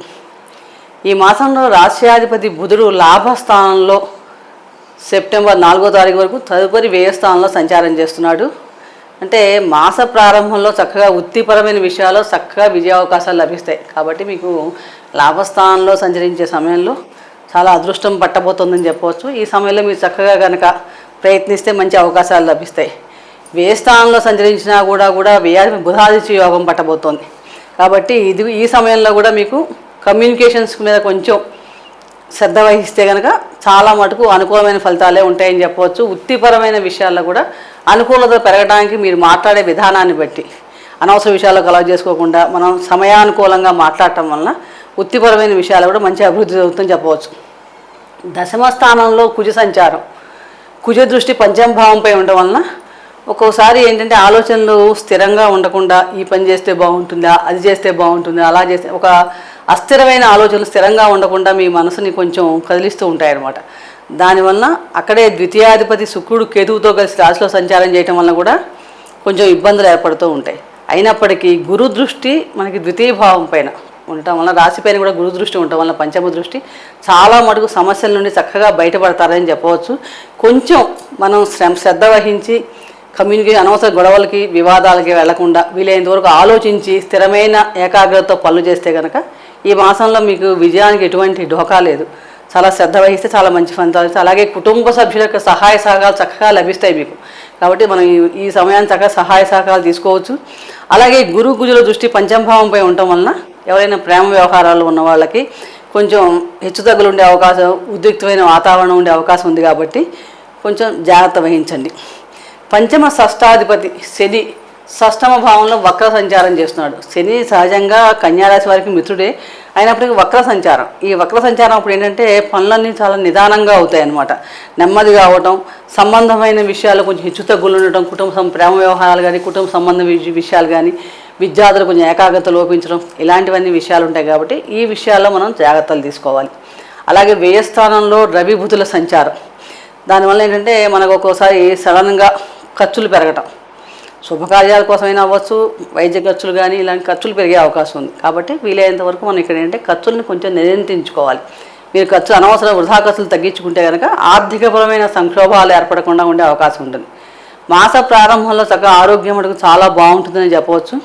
ఈ మాసంలో రాశ్యాధిపతి బుధుడు లాభస్థానంలో సెప్టెంబర్ 4వ తారీఖు వరకు తదుపరి వ్యయ స్థానంలో సంచారం చేస్తున్నాడు. అంటే మాస ప్రారంభంలో చక్కగా వృత్తిపరమైన విషయాల్లో చక్కగా విజయావకాశాలు లభిస్తాయి. కాబట్టి మీకు లాభస్థానంలో సంచరించే సమయంలో చాలా అదృష్టం పట్టబోతుందని చెప్పవచ్చు. ఈ సమయంలో మీరు చక్కగా కనుక ప్రయత్నిస్తే మంచి అవకాశాలు లభిస్తాయి. వ్యయ స్థానంలో సంచరించినా కూడా వ్యయాధిపతి బుధాదిత్య యోగం పట్టబోతోంది. కాబట్టి ఈ సమయంలో కూడా మీకు కమ్యూనికేషన్స్ మీద కొంచెం శ్రద్ధ వహిస్తే కనుక చాలా మటుకు అనుకూలమైన ఫలితాలే ఉంటాయని చెప్పవచ్చు. వృత్తిపరమైన విషయాల్లో కూడా అనుకూలత పెరగడానికి మీరు మాట్లాడే విధానాన్ని బట్టి అనవసర విషయాల్లో కలవ చేసుకోకుండా మనం సమయానుకూలంగా మాట్లాడటం వలన వృత్తిపరమైన విషయాలు కూడా మంచి అభివృద్ధి జరుగుతుందని చెప్పవచ్చు. దశమ స్థానంలో కుజ సంచారం, కుజ దృష్టి పంచమ భావంపై ఉండడం వలన ఒక్కోసారి ఏంటంటే ఆలోచనలు స్థిరంగా ఉండకుండా ఈ పని చేస్తే బాగుంటుందా, అది చేస్తే బాగుంటుందా, అలా చేస్తే ఒక అస్థిరమైన ఆలోచనలు స్థిరంగా ఉండకుండా మీ మనసుని కొంచెం కదిలిస్తూ ఉంటాయన్నమాట. దానివల్ల అక్కడే ద్వితీయాధిపతి శుక్రుడు కేతువుతో కలిసి రాశిలో సంచారం చేయటం వల్ల కూడా కొంచెం ఇబ్బందులు ఏర్పడుతూ ఉంటాయి. అయినప్పటికీ గురు దృష్టి మనకి ద్వితీయ భావం పైన ఉండటం వల్ల రాశి పైన కూడా గురు దృష్టి ఉండటం వల్ల పంచమ దృష్టి చాలా మటుకు సమస్యల నుండి చక్కగా బయటపడతారని చెప్పవచ్చు. కొంచెం మనం శ్రద్ధ వహించి కమ్యూనికేషన్ అనవసర గొడవలకి వివాదాలకి వెళ్లకుండా వీలైనంత వరకు ఆలోచించి స్థిరమైన ఏకాగ్రతతో పనులు చేస్తే కనుక ఈ మాసంలో మీకు విజయానికి ఎటువంటి ఢోకా లేదు. చాలా శ్రద్ధ వహిస్తే చాలా మంచి ఫలితాలు. అలాగే కుటుంబ సభ్యుల యొక్క సహాయ సహకారాలు చక్కగా లభిస్తాయి మీకు. కాబట్టి మనం ఈ సమయాన్ని చక్కగా సహాయ సహకారాలు తీసుకోవచ్చు. అలాగే గురు కుజుల దృష్టి పంచమభావంపై ఉండటం వలన ఎవరైనా ప్రేమ వ్యవహారాలు ఉన్న వాళ్ళకి కొంచెం హెచ్చుతగ్గులు ఉండే అవకాశం, ఉద్రిక్తమైన వాతావరణం ఉండే అవకాశం ఉంది. కాబట్టి కొంచెం జాగ్రత్త వహించండి. పంచమ షష్టాధిపతి శని షష్టమ భావంలో వక్ర సంచారం చేస్తున్నాడు. శని సహజంగా కన్యారాశి వారికి మిత్రుడే, అయినప్పటికీ వక్ర సంచారం. ఈ వక్ర సంచారం అప్పుడు ఏంటంటే పనులన్నీ చాలా నిదానంగా అవుతాయి అన్నమాట. నెమ్మదిగా అవటం, సంబంధమైన విషయాలు కొంచెం హెచ్చుతగ్గులు ఉండటం, ప్రేమ వ్యవహారాలు కానీ, కుటుంబ సంబంధ విషయాలు కానీ, విద్యార్థులు కొంచెం ఏకాగ్రత లోపించడం, ఇలాంటివన్నీ విషయాలు ఉంటాయి. కాబట్టి ఈ విషయాల్లో మనం జాగ్రత్తలు తీసుకోవాలి. అలాగే వ్యయస్థానంలో రవి బుధుల సంచారం, దానివల్ల ఏంటంటే మనకు ఒక్కోసారి సడన్గా ఖర్చులు పెరగటం, శుభకార్యాల కోసమైనా అవ్వచ్చు, వైద్య ఖర్చులు కానీ ఇలాంటి ఖర్చులు పెరిగే అవకాశం ఉంది. కాబట్టి వీలైనంత వరకు మనం ఇక్కడ ఏంటంటే ఖర్చులను కొంచెం నియంత్రించుకోవాలి. మీరు అనవసర వృధా ఖర్చులు తగ్గించుకుంటే కనుక ఆర్థికపరమైన సంక్షోభాలు ఏర్పడకుండా ఉండే అవకాశం ఉంటుంది. మాస ప్రారంభంలో చక్కగా ఆరోగ్యం మటుకు చాలా బాగుంటుందని చెప్పవచ్చు.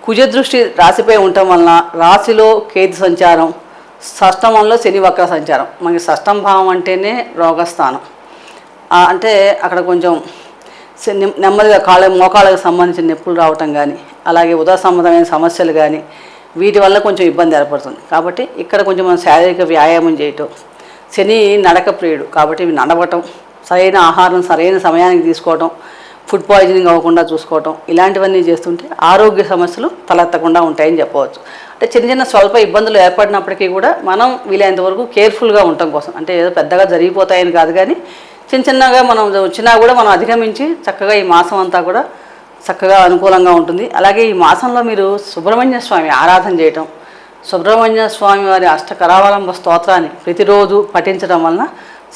కుజదృష్టి రాశిపై ఉండటం వలన రాశిలో కేతు సంచారం, షష్టమంలో శని వక్ర సంచారం. మనకి షష్టం భావం అంటేనే రోగస్థానం. అంటే అక్కడ కొంచెం నెమ్మదిగా మోకాళ్ళకు సంబంధించిన నొప్పులు రావటం కానీ, అలాగే ఉదర సంబంధమైన సమస్యలు కానీ, వీటి వల్ల కొంచెం ఇబ్బంది ఏర్పడుతుంది. కాబట్టి ఇక్కడ కొంచెం మనం శారీరక వ్యాయామం చేయటం, శని నడక ప్రియుడు కాబట్టి ఇవి నడవటం, సరైన ఆహారం సరైన సమయానికి తీసుకోవటం, ఫుడ్ పాయిజనింగ్ అవ్వకుండా చూసుకోవటం, ఇలాంటివన్నీ చేస్తుంటే ఆరోగ్య సమస్యలు తలెత్తకుండా ఉంటాయని చెప్పవచ్చు. అంటే చిన్న చిన్న స్వల్ప ఇబ్బందులు ఏర్పడినప్పటికీ కూడా మనం వీలైనంత వరకు కేర్ఫుల్గా ఉండటం కోసం, అంటే ఏదో పెద్దగా జరిగిపోతాయని కాదు కానీ చిన్నగా మనం వచ్చినా కూడా మనం అధిగమించి చక్కగా ఈ మాసం అంతా కూడా చక్కగా అనుకూలంగా ఉంటుంది. అలాగే ఈ మాసంలో మీరు సుబ్రహ్మణ్య స్వామి ఆరాధన చేయటం, సుబ్రహ్మణ్య స్వామి వారి అష్టకరావలంబ స్తోత్రాన్ని ప్రతిరోజు పఠించడం వలన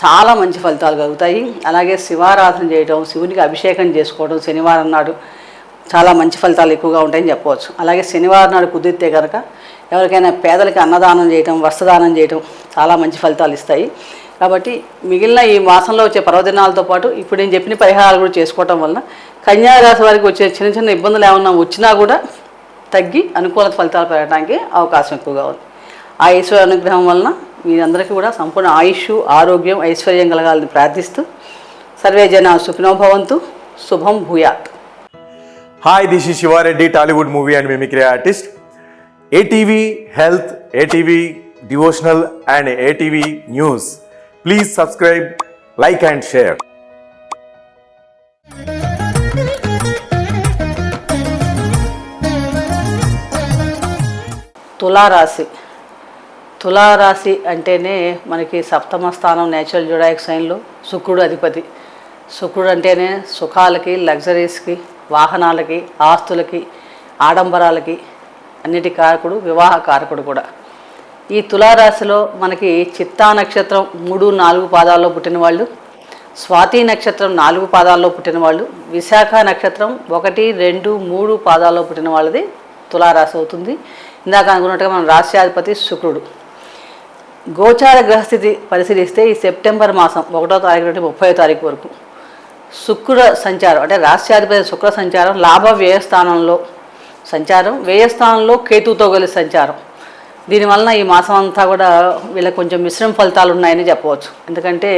చాలా మంచి ఫలితాలు కలుగుతాయి. అలాగే శివారాధన చేయడం, శివునికి అభిషేకం చేసుకోవడం శనివారం నాడు చాలా మంచి ఫలితాలు ఎక్కువగా ఉంటాయని చెప్పవచ్చు. అలాగే శనివారం నాడు కుదిరితే కనుక ఎవరికైనా పేదలకి అన్నదానం చేయడం, వస్త్రదానం చేయడం చాలా మంచి ఫలితాలు ఇస్తాయి. కాబట్టి మిగిలిన ఈ మాసంలో వచ్చే పర్వదినాలతో పాటు ఇప్పుడు నేను చెప్పిన పరిహారాలు కూడా చేసుకోవటం వలన కన్యారాశి వారికి వచ్చే చిన్న చిన్న ఇబ్బందులు ఏమన్నా వచ్చినా కూడా తగ్గి అనుకూల ఫలితాలు పెరగడానికి అవకాశం ఎక్కువగా ఉంది. ఆ ఈశ్వర అనుగ్రహం వలన మీరందరికీ కూడా సంపూర్ణ ఆయుష్, ఆరోగ్యం, ఐశ్వర్యం కలగాలని ప్రార్థిస్తూ సర్వే జన సుఖినో భవంతు. శుభం భూయాత్. Hi, this is Shiva Reddy, Tollywood movie and mimicry artist. ATV Health, ATV Devotional and ATV News. Please subscribe, like and share. తులారాశి అంటేనే మనకి సప్తమ స్థానం నేచురల్ జోడాయిక్ సైన్లో శుక్రుడు అధిపతి. శుక్రుడు అంటేనే సుఖాలకి, లగ్జరీస్కి, వాహనాలకి, ఆస్తులకి, ఆడంబరాలకి అన్నిటి కారకుడు, వివాహ కారకుడు కూడా. ఈ తులారాశిలో మనకి చిత్తా నక్షత్రం 3, 4 పాదాల్లో పుట్టిన వాళ్ళు, స్వాతి నక్షత్రం 4 పాదాల్లో పుట్టిన వాళ్ళు, విశాఖ నక్షత్రం 1, 2, 3 పాదాల్లో పుట్టిన వాళ్ళది తులారాశి అవుతుంది. ఇందాక అనుకున్నట్టుగా మనం రాశ్యాధిపతి శుక్రుడు. గోచార గ్రహస్థితి పరిశీలిస్తే ఈ సెప్టెంబర్ మాసం 1వ తారీఖు నుండి 30వ తారీఖు వరకు శుక్ర సంచారం, అంటే రాశ్యాధిపతి శుక్ర సంచారం లాభ వ్యయస్థానంలో సంచారం, వ్యయస్థానంలో కేతుతో కలిసి సంచారం. దీనివలన ఈ మాసం అంతా కూడా వీళ్ళకి కొంచెం మిశ్రమ ఫలితాలు ఉన్నాయని చెప్పవచ్చు. ఎందుకంటే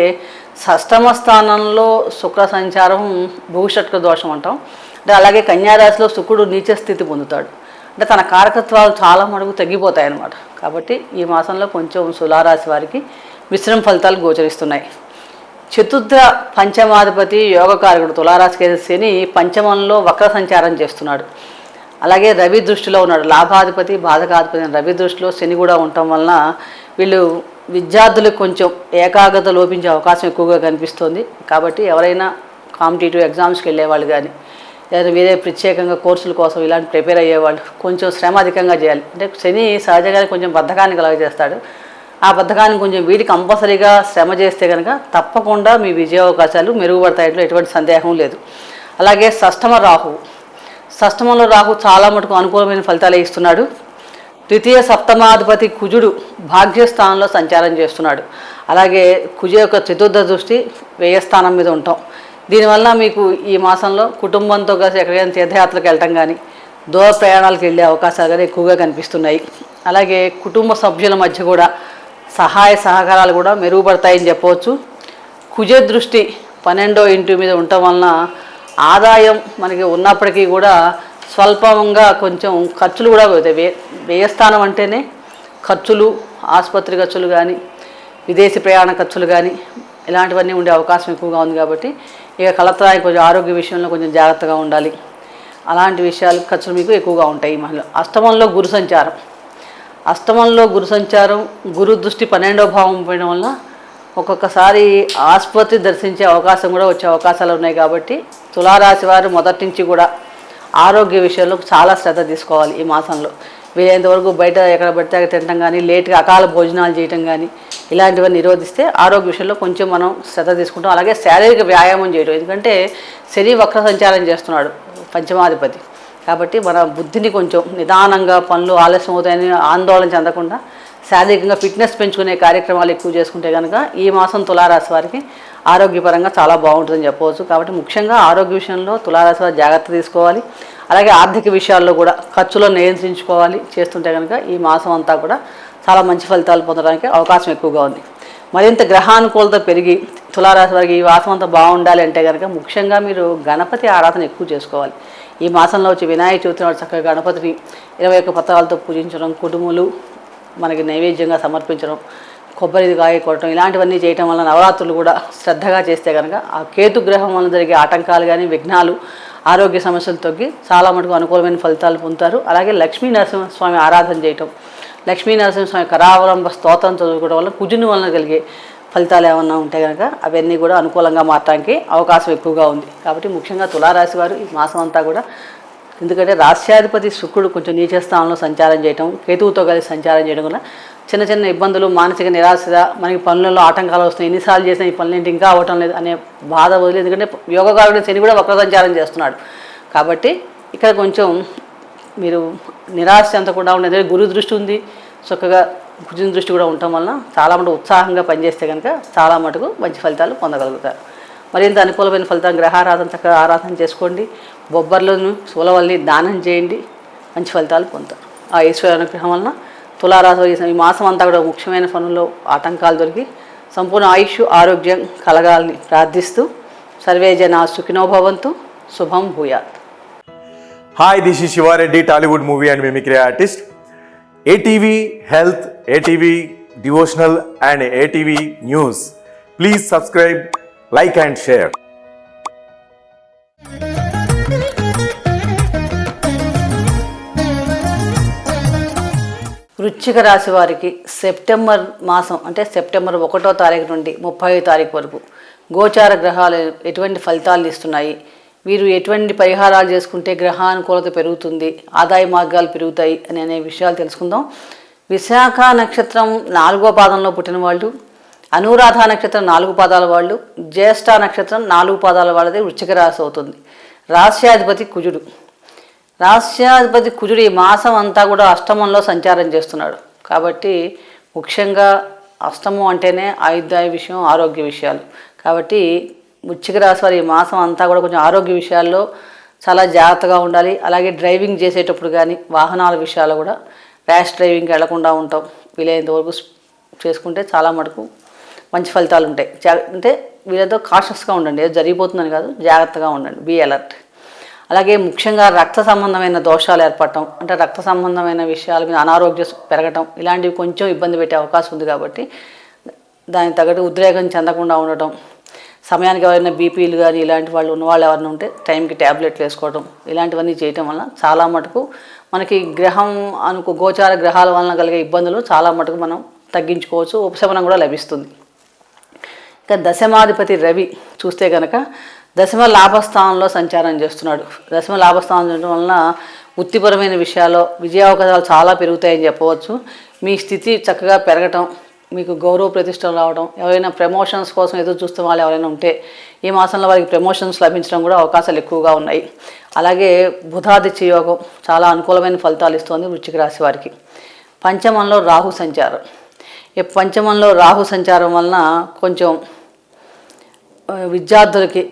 షష్టమ స్థానంలో శుక్ర సంచారం భూషట్క దోషం అంటాం. అంటే అలాగే కన్యారాశిలో శుక్రుడు నీచ స్థితి పొందుతాడు. అంటే తన కారకత్వాలు చాలా మటుకు తగ్గిపోతాయి అన్నమాట. కాబట్టి ఈ మాసంలో కొంచెం తులారాశి వారికి మిశ్రమ ఫలితాలు గోచరిస్తున్నాయి. చతుర్థ పంచమాధిపతి యోగకారకుడు తులారాశికి శని పంచమంలో వక్ర సంచారం చేస్తున్నాడు. అలాగే రవి దృష్టిలో ఉన్నాడు. లాభాధిపతి, బాధకాధిపతి రవి దృష్టిలో శని కూడా ఉండటం వలన వీళ్ళు విద్యార్థులకు కొంచెం ఏకాగ్రత లోపించే అవకాశం ఎక్కువగా కనిపిస్తుంది. కాబట్టి ఎవరైనా కాంపిటేటివ్ ఎగ్జామ్స్కి వెళ్ళేవాళ్ళు కానీ లేదా వేరే ప్రత్యేకంగా కోర్సుల కోసం ఇలాంటి ప్రిపేర్ అయ్యేవాళ్ళు కొంచెం శ్రమ అధికంగా చేయాలి. అంటే శని సహజంగానే కొంచెం బద్ధకాన్ని కలగజేస్తాడు. ఆ బద్ధకాన్ని కొంచెం వీటి కంపల్సరీగా శ్రమ చేస్తే కనుక తప్పకుండా మీ విజయావకాశాలు మెరుగుపడతాయట్లో ఎటువంటి సందేహం లేదు. అలాగే షష్టమంలో రాహు చాలా మటుకు అనుకూలమైన ఫలితాలు ఇస్తున్నాడు. ద్వితీయ సప్తమాధిపతి కుజుడు భాగ్యస్థానంలో సంచారం చేస్తున్నాడు. అలాగే కుజ యొక్క చతుర్థ దృష్టి వ్యయస్థానం మీద ఉంటాం. దీనివల్ల మీకు ఈ మాసంలో కుటుంబంతో కలిసి ఎక్కడికైనా తీర్థయాత్రకు వెళ్ళటం కానీ, దూర ప్రయాణాలకు వెళ్ళే అవకాశాలు కానీ ఎక్కువగా కనిపిస్తున్నాయి. అలాగే కుటుంబ సభ్యుల మధ్య కూడా సహాయ సహకారాలు కూడా మెరుగుపడతాయని చెప్పవచ్చు. కుజ దృష్టి 12వ ఇంటి మీద ఉండటం వలన ఆదాయం మనకి ఉన్నప్పటికీ కూడా స్వల్పంగా కొంచెం ఖర్చులు కూడా పోతాయి. వ్యయస్థానం అంటేనే ఖర్చులు, ఆసుపత్రి ఖర్చులు కానీ, విదేశీ ప్రయాణ ఖర్చులు కానీ ఇలాంటివన్నీ ఉండే అవకాశం ఎక్కువగా ఉంది. కాబట్టి ఇక కలత్రాయి కొంచెం ఆరోగ్య విషయంలో కొంచెం జాగ్రత్తగా ఉండాలి. అలాంటి విషయాలు ఖర్చులు మీకు ఎక్కువగా ఉంటాయి. ఈ మహిళ అష్టమంలో గురు సంచారం, గురు దృష్టి 12వ భావం పోయడం వల్ల ఒక్కొక్కసారి ఆసుపత్రి దర్శించే అవకాశం కూడా వచ్చే అవకాశాలు ఉన్నాయి. కాబట్టి తులారాశి వారు మొదటి నుంచి కూడా ఆరోగ్య విషయంలో చాలా శ్రద్ధ తీసుకోవాలి. ఈ మాసంలో వీలైనంతవరకు బయట ఎక్కడ పడితే అక్కడ తినడం కానీ, లేట్గా అకాల భోజనాలు చేయడం కానీ ఇలాంటివన్నీ నిరోధిస్తే ఆరోగ్య విషయంలో కొంచెం మనం శ్రద్ధ తీసుకుంటాం. అలాగే శారీరక వ్యాయామం చేయడం, ఎందుకంటే శని వక్ర సంచారం చేస్తున్నాడు పంచమాధిపతి. కాబట్టి మన బుద్ధిని కొంచెం నిదానంగా, పనులు ఆలస్యం అవుతాయని ఆందోళన చెందకుండా శారీరకంగా ఫిట్నెస్ పెంచుకునే కార్యక్రమాలు ఎక్కువ చేసుకుంటే కనుక ఈ మాసం తులారాశి వారికి ఆరోగ్యపరంగా చాలా బాగుంటుందని చెప్పవచ్చు. కాబట్టి ముఖ్యంగా ఆరోగ్య విషయంలో తులారాశి వారు జాగ్రత్త తీసుకోవాలి. అలాగే ఆర్థిక విషయాల్లో కూడా ఖర్చులను నియంత్రించుకోవాలి. చేస్తుంటే కనుక ఈ మాసం అంతా కూడా చాలా మంచి ఫలితాలు పొందడానికి అవకాశం ఎక్కువగా ఉంది. మరింత గ్రహానుకూలత పెరిగి తులారాశి వారికి ఈ మాసం అంతా బాగుండాలి అంటే కనుక ముఖ్యంగా మీరు గణపతి ఆరాధన ఎక్కువ చేసుకోవాలి. ఈ మాసంలో వచ్చి వినాయక చవితి నాడు చక్కగా గణపతిని 21 పత్రాలతో పూజించడం, కుడుములు మనకి నైవేద్యంగా సమర్పించడం, కొబ్బరికాయ కొట్టడం ఇలాంటివన్నీ చేయటం వల్ల నవరాత్రులు కూడా శ్రద్ధగా చేస్తే కనుక ఆ కేతు గ్రహం వల్ల జరిగే ఆటంకాలు కానీ, విఘ్నాలు, ఆరోగ్య సమస్యలు తగ్గి చాలా మటుకు అనుకూలమైన ఫలితాలు పొందుతారు. అలాగే లక్ష్మీ నరసింహస్వామి ఆరాధన చేయటం, లక్ష్మీ నరసింహస్వామి కరావలంబ స్తోత్రం చదువుకోవడం వల్ల కుజుని వలన కలిగే ఫలితాలు ఏమన్నా ఉంటే కనుక అవన్నీ కూడా అనుకూలంగా మారడానికి అవకాశం ఎక్కువగా ఉంది. కాబట్టి ముఖ్యంగా తులారాశి వారు ఈ మాసం అంతా కూడా ఎందుకంటే రాష్ట్రాధిపతి శుక్రుడు కొంచెం నీచ స్థానంలో సంచారం చేయటం, కేతువుతో కలిసి సంచారం చేయడం వల్ల చిన్న చిన్న ఇబ్బందులు, మానసిక నిరాశ, మనకి పనులలో ఆటంకాలు వస్తున్నాయి, ఎన్నిసార్లు చేసినా ఈ పనులు ఏంటి ఇంకా అవ్వటం లేదు అనే బాధ వదిలేదు. ఎందుకంటే యోగకారుడు శని కూడా వక్ర సంచారం చేస్తున్నాడు కాబట్టి ఇక్కడ కొంచెం మీరు నిరాశ చెందకుండా ఉండేది. గురు దృష్టి ఉంది, చక్కగా కుజుని దృష్టి కూడా ఉండటం వలన చాలా మటుకు ఉత్సాహంగా పనిచేస్తే కనుక చాలా మటుకు మంచి ఫలితాలు పొందగలుగుతారు. మరింత అనుకూలమైన ఫలితాలు గ్రహారాధన చక్కగా ఆరాధన చేసుకోండి, బొబ్బర్లను సూలవల్లి దానం చేయండి, మంచి ఫలితాలు పొందుతారు. ఆ ఈశ్వర అనుగ్రహం వలన తులారాశి ఈ మాసం అంతా కూడా ముఖ్యమైన పనుల్లో ఆటంకాలు దొరికి సంపూర్ణ ఆయుష్ ఆరోగ్యం కలగాలని ప్రార్థిస్తూ సర్వే జనా సుఖినో భవంతు. శుభం భూయాత్. Hi, this is Shivareddy, Tollywood movie and mimicry artist. ATV Health, ATV Devotional and ATV News. Please subscribe, like and share. వృశ్చిక రాశి వారికి సెప్టెంబర్ మాసం అంటే సెప్టెంబర్ 1వ తారీఖు నుండి 30వ తారీఖు వరకు గోచార గ్రహాలు ఎటువంటి ఫలితాలు ఇస్తున్నాయి, వీరు ఎటువంటి పరిహారాలు చేసుకుంటే గ్రహానుకూలత పెరుగుతుంది, ఆదాయ మార్గాలు పెరుగుతాయి అనే విషయాలు తెలుసుకుందాం. విశాఖ నక్షత్రం 4వ పాదంలో పుట్టిన వాళ్ళు, అనురాధ నక్షత్రం 4 పాదాల వాళ్ళు, జ్యేష్ఠ నక్షత్రం 4 పాదాల వాళ్ళది వృశ్చిక రాశి అవుతుంది. రాశ్యాధిపతి కుజుడు. రాశ్యాధిపతి కుజుడు ఈ మాసం అంతా కూడా అష్టమంలో సంచారం చేస్తున్నాడు కాబట్టి ముఖ్యంగా అష్టమం అంటేనే ఆయుర్దాయ విషయం, ఆరోగ్య విషయాలు. కాబట్టి వృశ్చిక రాశి వారి ఈ మాసం అంతా కూడా కొంచెం ఆరోగ్య విషయాల్లో చాలా జాగ్రత్తగా ఉండాలి. అలాగే డ్రైవింగ్ చేసేటప్పుడు కానీ వాహనాల విషయాలు కూడా ర్యాష్ డ్రైవింగ్కి వెళ్లకుండా ఉంటాం, వీలైనంత వరకు చేసుకుంటే చాలా మటుకు మంచి ఫలితాలు ఉంటాయి. అంటే వీళ్ళతో కాషస్గా ఉండండి, ఏదో జరిగిపోతుందని కాదు, జాగ్రత్తగా ఉండండి, బీ అలర్ట్. అలాగే ముఖ్యంగా రక్త సంబంధమైన దోషాలు ఏర్పడటం, అంటే రక్త సంబంధమైన విషయాల మీద అనారోగ్యం పెరగటం, ఇలాంటివి కొంచెం ఇబ్బంది పెట్టే అవకాశం ఉంది కాబట్టి దానికి తగ్గట్టు ఉద్రేకం చెందకుండా ఉండటం, సమయానికి ఎవరైనా బీపీలు కానీ ఇలాంటి వాళ్ళు ఉన్నవాళ్ళు ఎవరైనా ఉంటే టైంకి ట్యాబ్లెట్లు వేసుకోవడం, ఇలాంటివన్నీ చేయటం వలన చాలా మటుకు మనకి గ్రహం గోచార గ్రహాల వలన కలిగే ఇబ్బందులు చాలా మటుకు మనం తగ్గించుకోవచ్చు, ఉపశమనం కూడా లభిస్తుంది. ఇంకా దశమాధిపతి రవి చూస్తే కనుక దశమ లాభస్థానంలో సంచారం చేస్తున్నాడు. దశమ లాభస్థానం చేయడం వలన వృత్తిపరమైన విషయాల్లో విజయావకాశాలు చాలా పెరుగుతాయని చెప్పవచ్చు. మీ స్థితి చక్కగా పెరగటం, మీకు గౌరవ ప్రతిష్టలు రావడం, ఎవరైనా ప్రమోషన్స్ కోసం ఎదురు చూస్తున్న వాళ్ళు ఎవరైనా ఉంటే ఈ మాసంలో వారికి ప్రమోషన్స్ లభించడం కూడా అవకాశాలు ఎక్కువగా ఉన్నాయి. అలాగే బుధాదిత్య యోగం చాలా అనుకూలమైన ఫలితాలు ఇస్తుంది వృశ్చిక రాశి వారికి. పంచమంలో రాహు సంచారం. ఈ పంచమంలో రాహు సంచారం వలన కొంచెం విద్యార్థులకి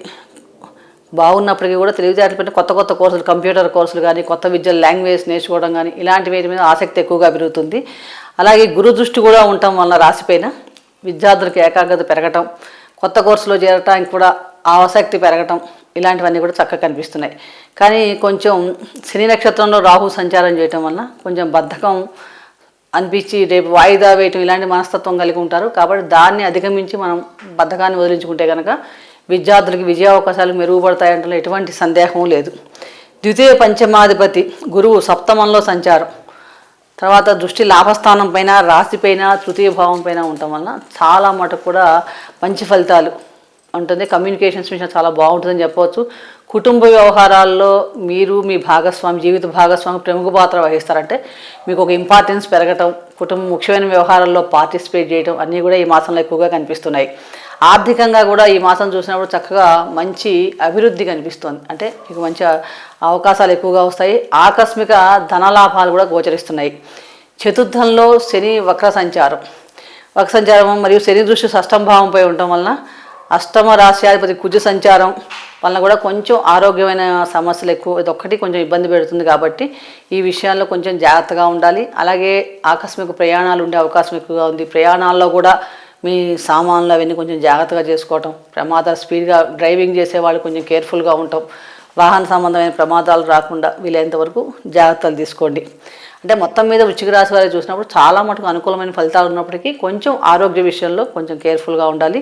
బాగున్నప్పటికీ కూడా తెలివితేటలు పెట్టి కొత్త కొత్త కోర్సులు, కంప్యూటర్ కోర్సులు కానీ కొత్త విద్యలు, లాంగ్వేజ్ నేర్చుకోవడం కానీ ఇలాంటి వీటి మీద ఆసక్తి ఎక్కువగా పెరుగుతుంది. అలాగే గురు దృష్టి కూడా ఉండటం వలన రాశిపైన విద్యార్థులకు ఏకాగ్రత పెరగటం, కొత్త కోర్సులో చేరటానికి కూడా ఆసక్తి పెరగటం, ఇలాంటివన్నీ కూడా చక్కగా కనిపిస్తున్నాయి. కానీ కొంచెం శని నక్షత్రంలో రాహు సంచారం చేయటం వలన కొంచెం బద్ధకం అనిపించి రేపు వాయిదా వేయటం ఇలాంటి మనస్తత్వం కలిగి ఉంటారు. కాబట్టి దాన్ని అధిగమించి మనం బద్ధకాన్ని వదిలించుకుంటే కనుక విద్యార్థులకి విజయావకాశాలు మెరుగుపడతాయంటే ఎటువంటి సందేహం లేదు. ద్వితీయ పంచమాధిపతి గురువు సప్తమంలో సంచారం, తర్వాత దృష్టి లాభస్థానం పైన, రాశిపైన, తృతీయ భావం పైన ఉండటం వలన చాలా మటుకు కూడా మంచి ఫలితాలు ఉంటుంది. కమ్యూనికేషన్స్ విషయం చాలా బాగుంటుందని చెప్పవచ్చు. కుటుంబ వ్యవహారాల్లో మీరు మీ భాగస్వామి, జీవిత భాగస్వామి ప్రముఖ పాత్ర వహిస్తారంటే మీకు ఒక ఇంపార్టెన్స్ పెరగటం, కుటుంబం ముఖ్యమైన వ్యవహారాల్లో పార్టిసిపేట్ చేయడం అన్నీ కూడా ఈ మాసంలో ఎక్కువగా కనిపిస్తున్నాయి. ఆర్థికంగా కూడా ఈ మాసం చూసినప్పుడు చక్కగా మంచి అభివృద్ధి కనిపిస్తుంది, అంటే మీకు మంచి అవకాశాలు ఎక్కువగా వస్తాయి. ఆకస్మిక ధనలాభాలు కూడా గోచరిస్తున్నాయి. చతుర్థంలో శని వక్ర సంచారం మరియు శని దృష్టి షష్టమ భావంపై ఉండటం వలన అష్టమ రాశ్యాధిపతి కుజ సంచారం వలన కూడా కొంచెం ఆరోగ్యమైన సమస్యలు ఎక్కువ, ఇదొక్కటి కొంచెం ఇబ్బంది పెడుతుంది. కాబట్టి ఈ విషయాల్లో కొంచెం జాగ్రత్తగా ఉండాలి. అలాగే ఆకస్మిక ప్రయాణాలు ఉండే అవకాశం ఎక్కువగా ఉంది. ప్రయాణాల్లో కూడా మీ సామాన్లు అవన్నీ కొంచెం జాగ్రత్తగా చేసుకోవటం, స్పీడ్గా డ్రైవింగ్ చేసే వాళ్ళు కొంచెం కేర్ఫుల్గా ఉండటం, వాహన సంబంధమైన ప్రమాదాలు రాకుండా వీలైనంత వరకు జాగ్రత్తలు తీసుకోండి. అంటే మొత్తం మీద వృశ్చిక రాశి వారికి చూసినప్పుడు చాలా మటుకు అనుకూలమైన ఫలితాలు ఉన్నప్పటికీ కొంచెం ఆరోగ్య విషయంలో కొంచెం కేర్ఫుల్గా ఉండాలి.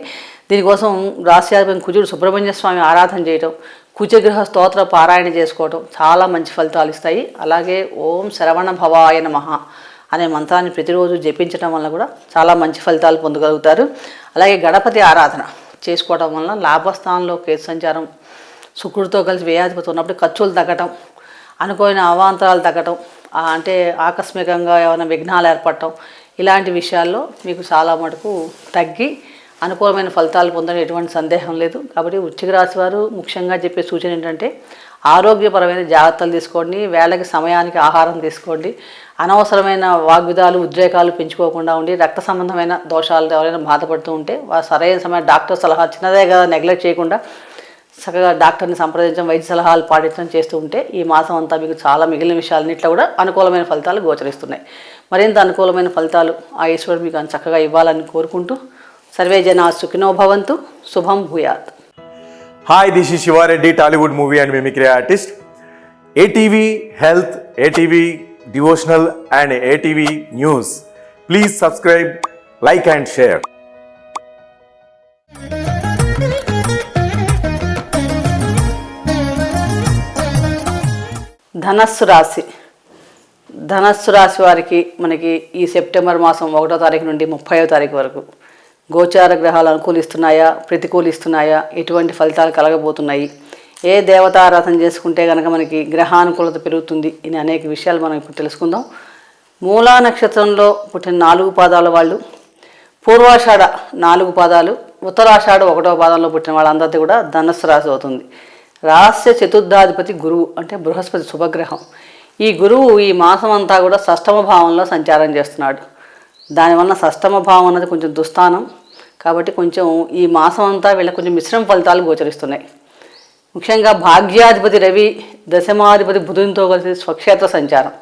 దీనికోసం రాశ్యాధిపతి కుజుడు సుబ్రహ్మణ్య స్వామి ఆరాధన చేయటం, కుజగ్రహ స్తోత్ర పారాయణ చేసుకోవటం చాలా మంచి ఫలితాలు ఇస్తాయి. అలాగే ఓం శరవణ భవాయ నమః అనే మంత్రాన్ని ప్రతిరోజు జపించడం వల్ల కూడా చాలా మంచి ఫలితాలు పొందగలుగుతారు. అలాగే గణపతి ఆరాధన చేసుకోవడం వలన లాభస్థానంలో కేతు సంచారం శుక్రుడితో కలిసి వ్యయాధిపతి ఉన్నప్పుడు ఖర్చులు తగ్గటం, అనుకోని అవాంతరాలు తగ్గటం, అంటే ఆకస్మికంగా ఏమైనా విఘ్నాలు ఏర్పడటం, ఇలాంటి విషయాల్లో మీకు చాలా మటుకు తగ్గి అనుకూలమైన ఫలితాలు పొందడం ఎటువంటి సందేహం లేదు. కాబట్టి వృశ్చిక రాశి వారు ముఖ్యంగా చెప్పే సూచన ఏంటంటే ఆరోగ్యపరమైన జాగ్రత్తలు తీసుకోండి, వేళకి సమయానికి ఆహారం తీసుకోండి, అనవసరమైన వాగ్విధాలు ఉద్రేకాలు పెంచుకోకుండా ఉండి, రక్త సంబంధమైన దోషాలు ఎవరైనా బాధపడుతూ ఉంటే సరైన సమయం డాక్టర్ సలహా చిన్నదే కదా నెగ్లెక్ట్ చేయకుండా చక్కగా డాక్టర్ని సంప్రదించడం, వైద్య సలహాలు పాటించడం చేస్తూ ఉంటే ఈ మాసం అంతా మీకు చాలా మిగిలిన విషయాలన్నింటిలో కూడా అనుకూలమైన ఫలితాలు గోచరిస్తున్నాయి. మరింత అనుకూలమైన ఫలితాలు ఆ ఈశ్వరుడు మీకు చక్కగా ఇవ్వాలని కోరుకుంటూ సర్వే జనా సుఖినో భవంతు. శుభం భూయాత్. Hi, this is Shivareddy, Tollywood movie and mimicry artist. ATV Health, ATV Devotional and ATV News. Please subscribe, like and share. ధనస్సు రాశి వారికి మనకి ఈ సెప్టెంబర్ మాసం 1వ తారీఖు నుండి 30వ తారీఖు వరకు గోచార గ్రహాలు అనుకూలిస్తున్నాయా, ప్రతికూలిస్తున్నాయా, ఎటువంటి ఫలితాలు కలగబోతున్నాయి, ఏ దేవతారాధన చేసుకుంటే కనుక మనకి గ్రహానుకూలత పెరుగుతుంది, ఇని అనేక విషయాలు మనం ఇప్పుడు తెలుసుకుందాం. మూలా నక్షత్రంలో పుట్టిన 4 పాదాల వాళ్ళు, పూర్వాషాఢ 4 పాదాలు, ఉత్తరాషాఢ 1వ పాదంలో పుట్టిన వాళ్ళందరికీ కూడా ధనస్సు రాశి అవుతుంది. రాస్య చతుర్థాధిపతి గురువు, అంటే బృహస్పతి శుభగ్రహం. ఈ గురువు ఈ మాసం అంతా కూడా షష్టమ భావంలో సంచారం చేస్తున్నాడు. దానివల్ల షష్టమ భావం అన్నది కొంచెం దుస్థానం కాబట్టి కొంచెం ఈ మాసం అంతా వీళ్ళకి కొంచెం మిశ్రమ ఫలితాలు గోచరిస్తున్నాయి. ముఖ్యంగా భాగ్యాధిపతి రవి దశమాధిపతి బుధునితో కలిసి స్వక్షేత్ర సంచారం,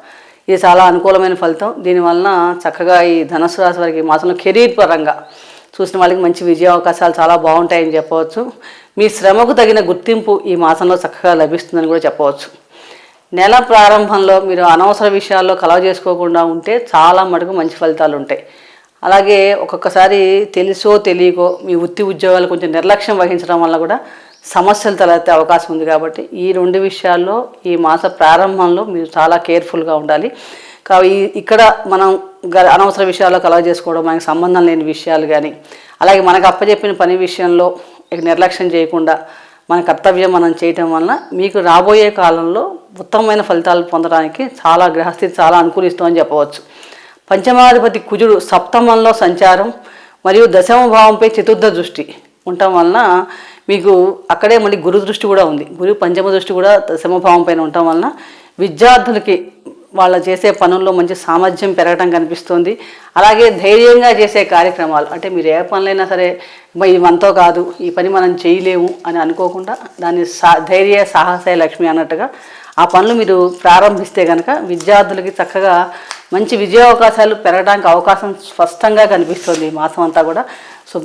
ఇది చాలా అనుకూలమైన ఫలితం. దీనివలన చక్కగా ఈ ధనుసు రాశి వారికి ఈ మాసంలో కెరీర్ పరంగా చూసిన వాళ్ళకి మంచి విజయ అవకాశాలు చాలా బాగుంటాయని చెప్పవచ్చు. మీ శ్రమకు తగిన గుర్తింపు ఈ మాసంలో చక్కగా లభిస్తుందని కూడా చెప్పవచ్చు. నెల ప్రారంభంలో మీరు అనవసర విషయాల్లో కలవ చేసుకోకుండా ఉంటే చాలా మటుకు మంచి ఫలితాలు ఉంటాయి. అలాగే ఒక్కొక్కసారి తెలుసో తెలియకో మీ వృత్తి ఉద్యోగాలు కొంచెం నిర్లక్ష్యం వహించడం వల్ల కూడా సమస్యలు తలెత్తే అవకాశం ఉంది. కాబట్టి ఈ 2 విషయాల్లో ఈ మాస ప్రారంభంలో మీరు చాలా కేర్ఫుల్గా ఉండాలి. కాబట్టి ఇక్కడ మనం అనవసర విషయాల్లో కలవ చేసుకోవడం, మనకి సంబంధం లేని విషయాలు కానీ, అలాగే మనకు అప్పచెప్పిన పని విషయంలో నిర్లక్ష్యం చేయకుండా మన కర్తవ్యం మనం చేయటం వలన మీకు రాబోయే కాలంలో ఉత్తమమైన ఫలితాలు పొందడానికి చాలా గ్రహస్థితి చాలా అనుకూలిస్తుందని చెప్పవచ్చు. పంచమాధిపతి కుజుడు సప్తమంలో సంచారం మరియు దశమ భావంపై చతుర్థ దృష్టి ఉండటం వలన మీకు అక్కడే మళ్ళీ గురు దృష్టి కూడా ఉంది. గురు పంచమ దృష్టి కూడా దశమ భావం పైన ఉండటం వలన విద్యార్థులకి వాళ్ళ చేసే పనుల్లో మంచి సామర్థ్యం పెరగడం కనిపిస్తుంది. అలాగే ధైర్యంగా చేసే కార్యక్రమాలు, అంటే మీరు ఏ పనులైనా సరే ఇవంతో కాదు, ఈ పని మనం చేయలేము అని అనుకోకుండా దాన్ని ధైర్య సాహసే లక్ష్మి అన్నట్టుగా ఆ పనులు మీరు ప్రారంభిస్తే కనుక విద్యార్థులకి చక్కగా మంచి విజయావకాశాలు పెరగడానికి అవకాశం స్పష్టంగా కనిపిస్తుంది ఈ మాసం అంతా కూడా. సో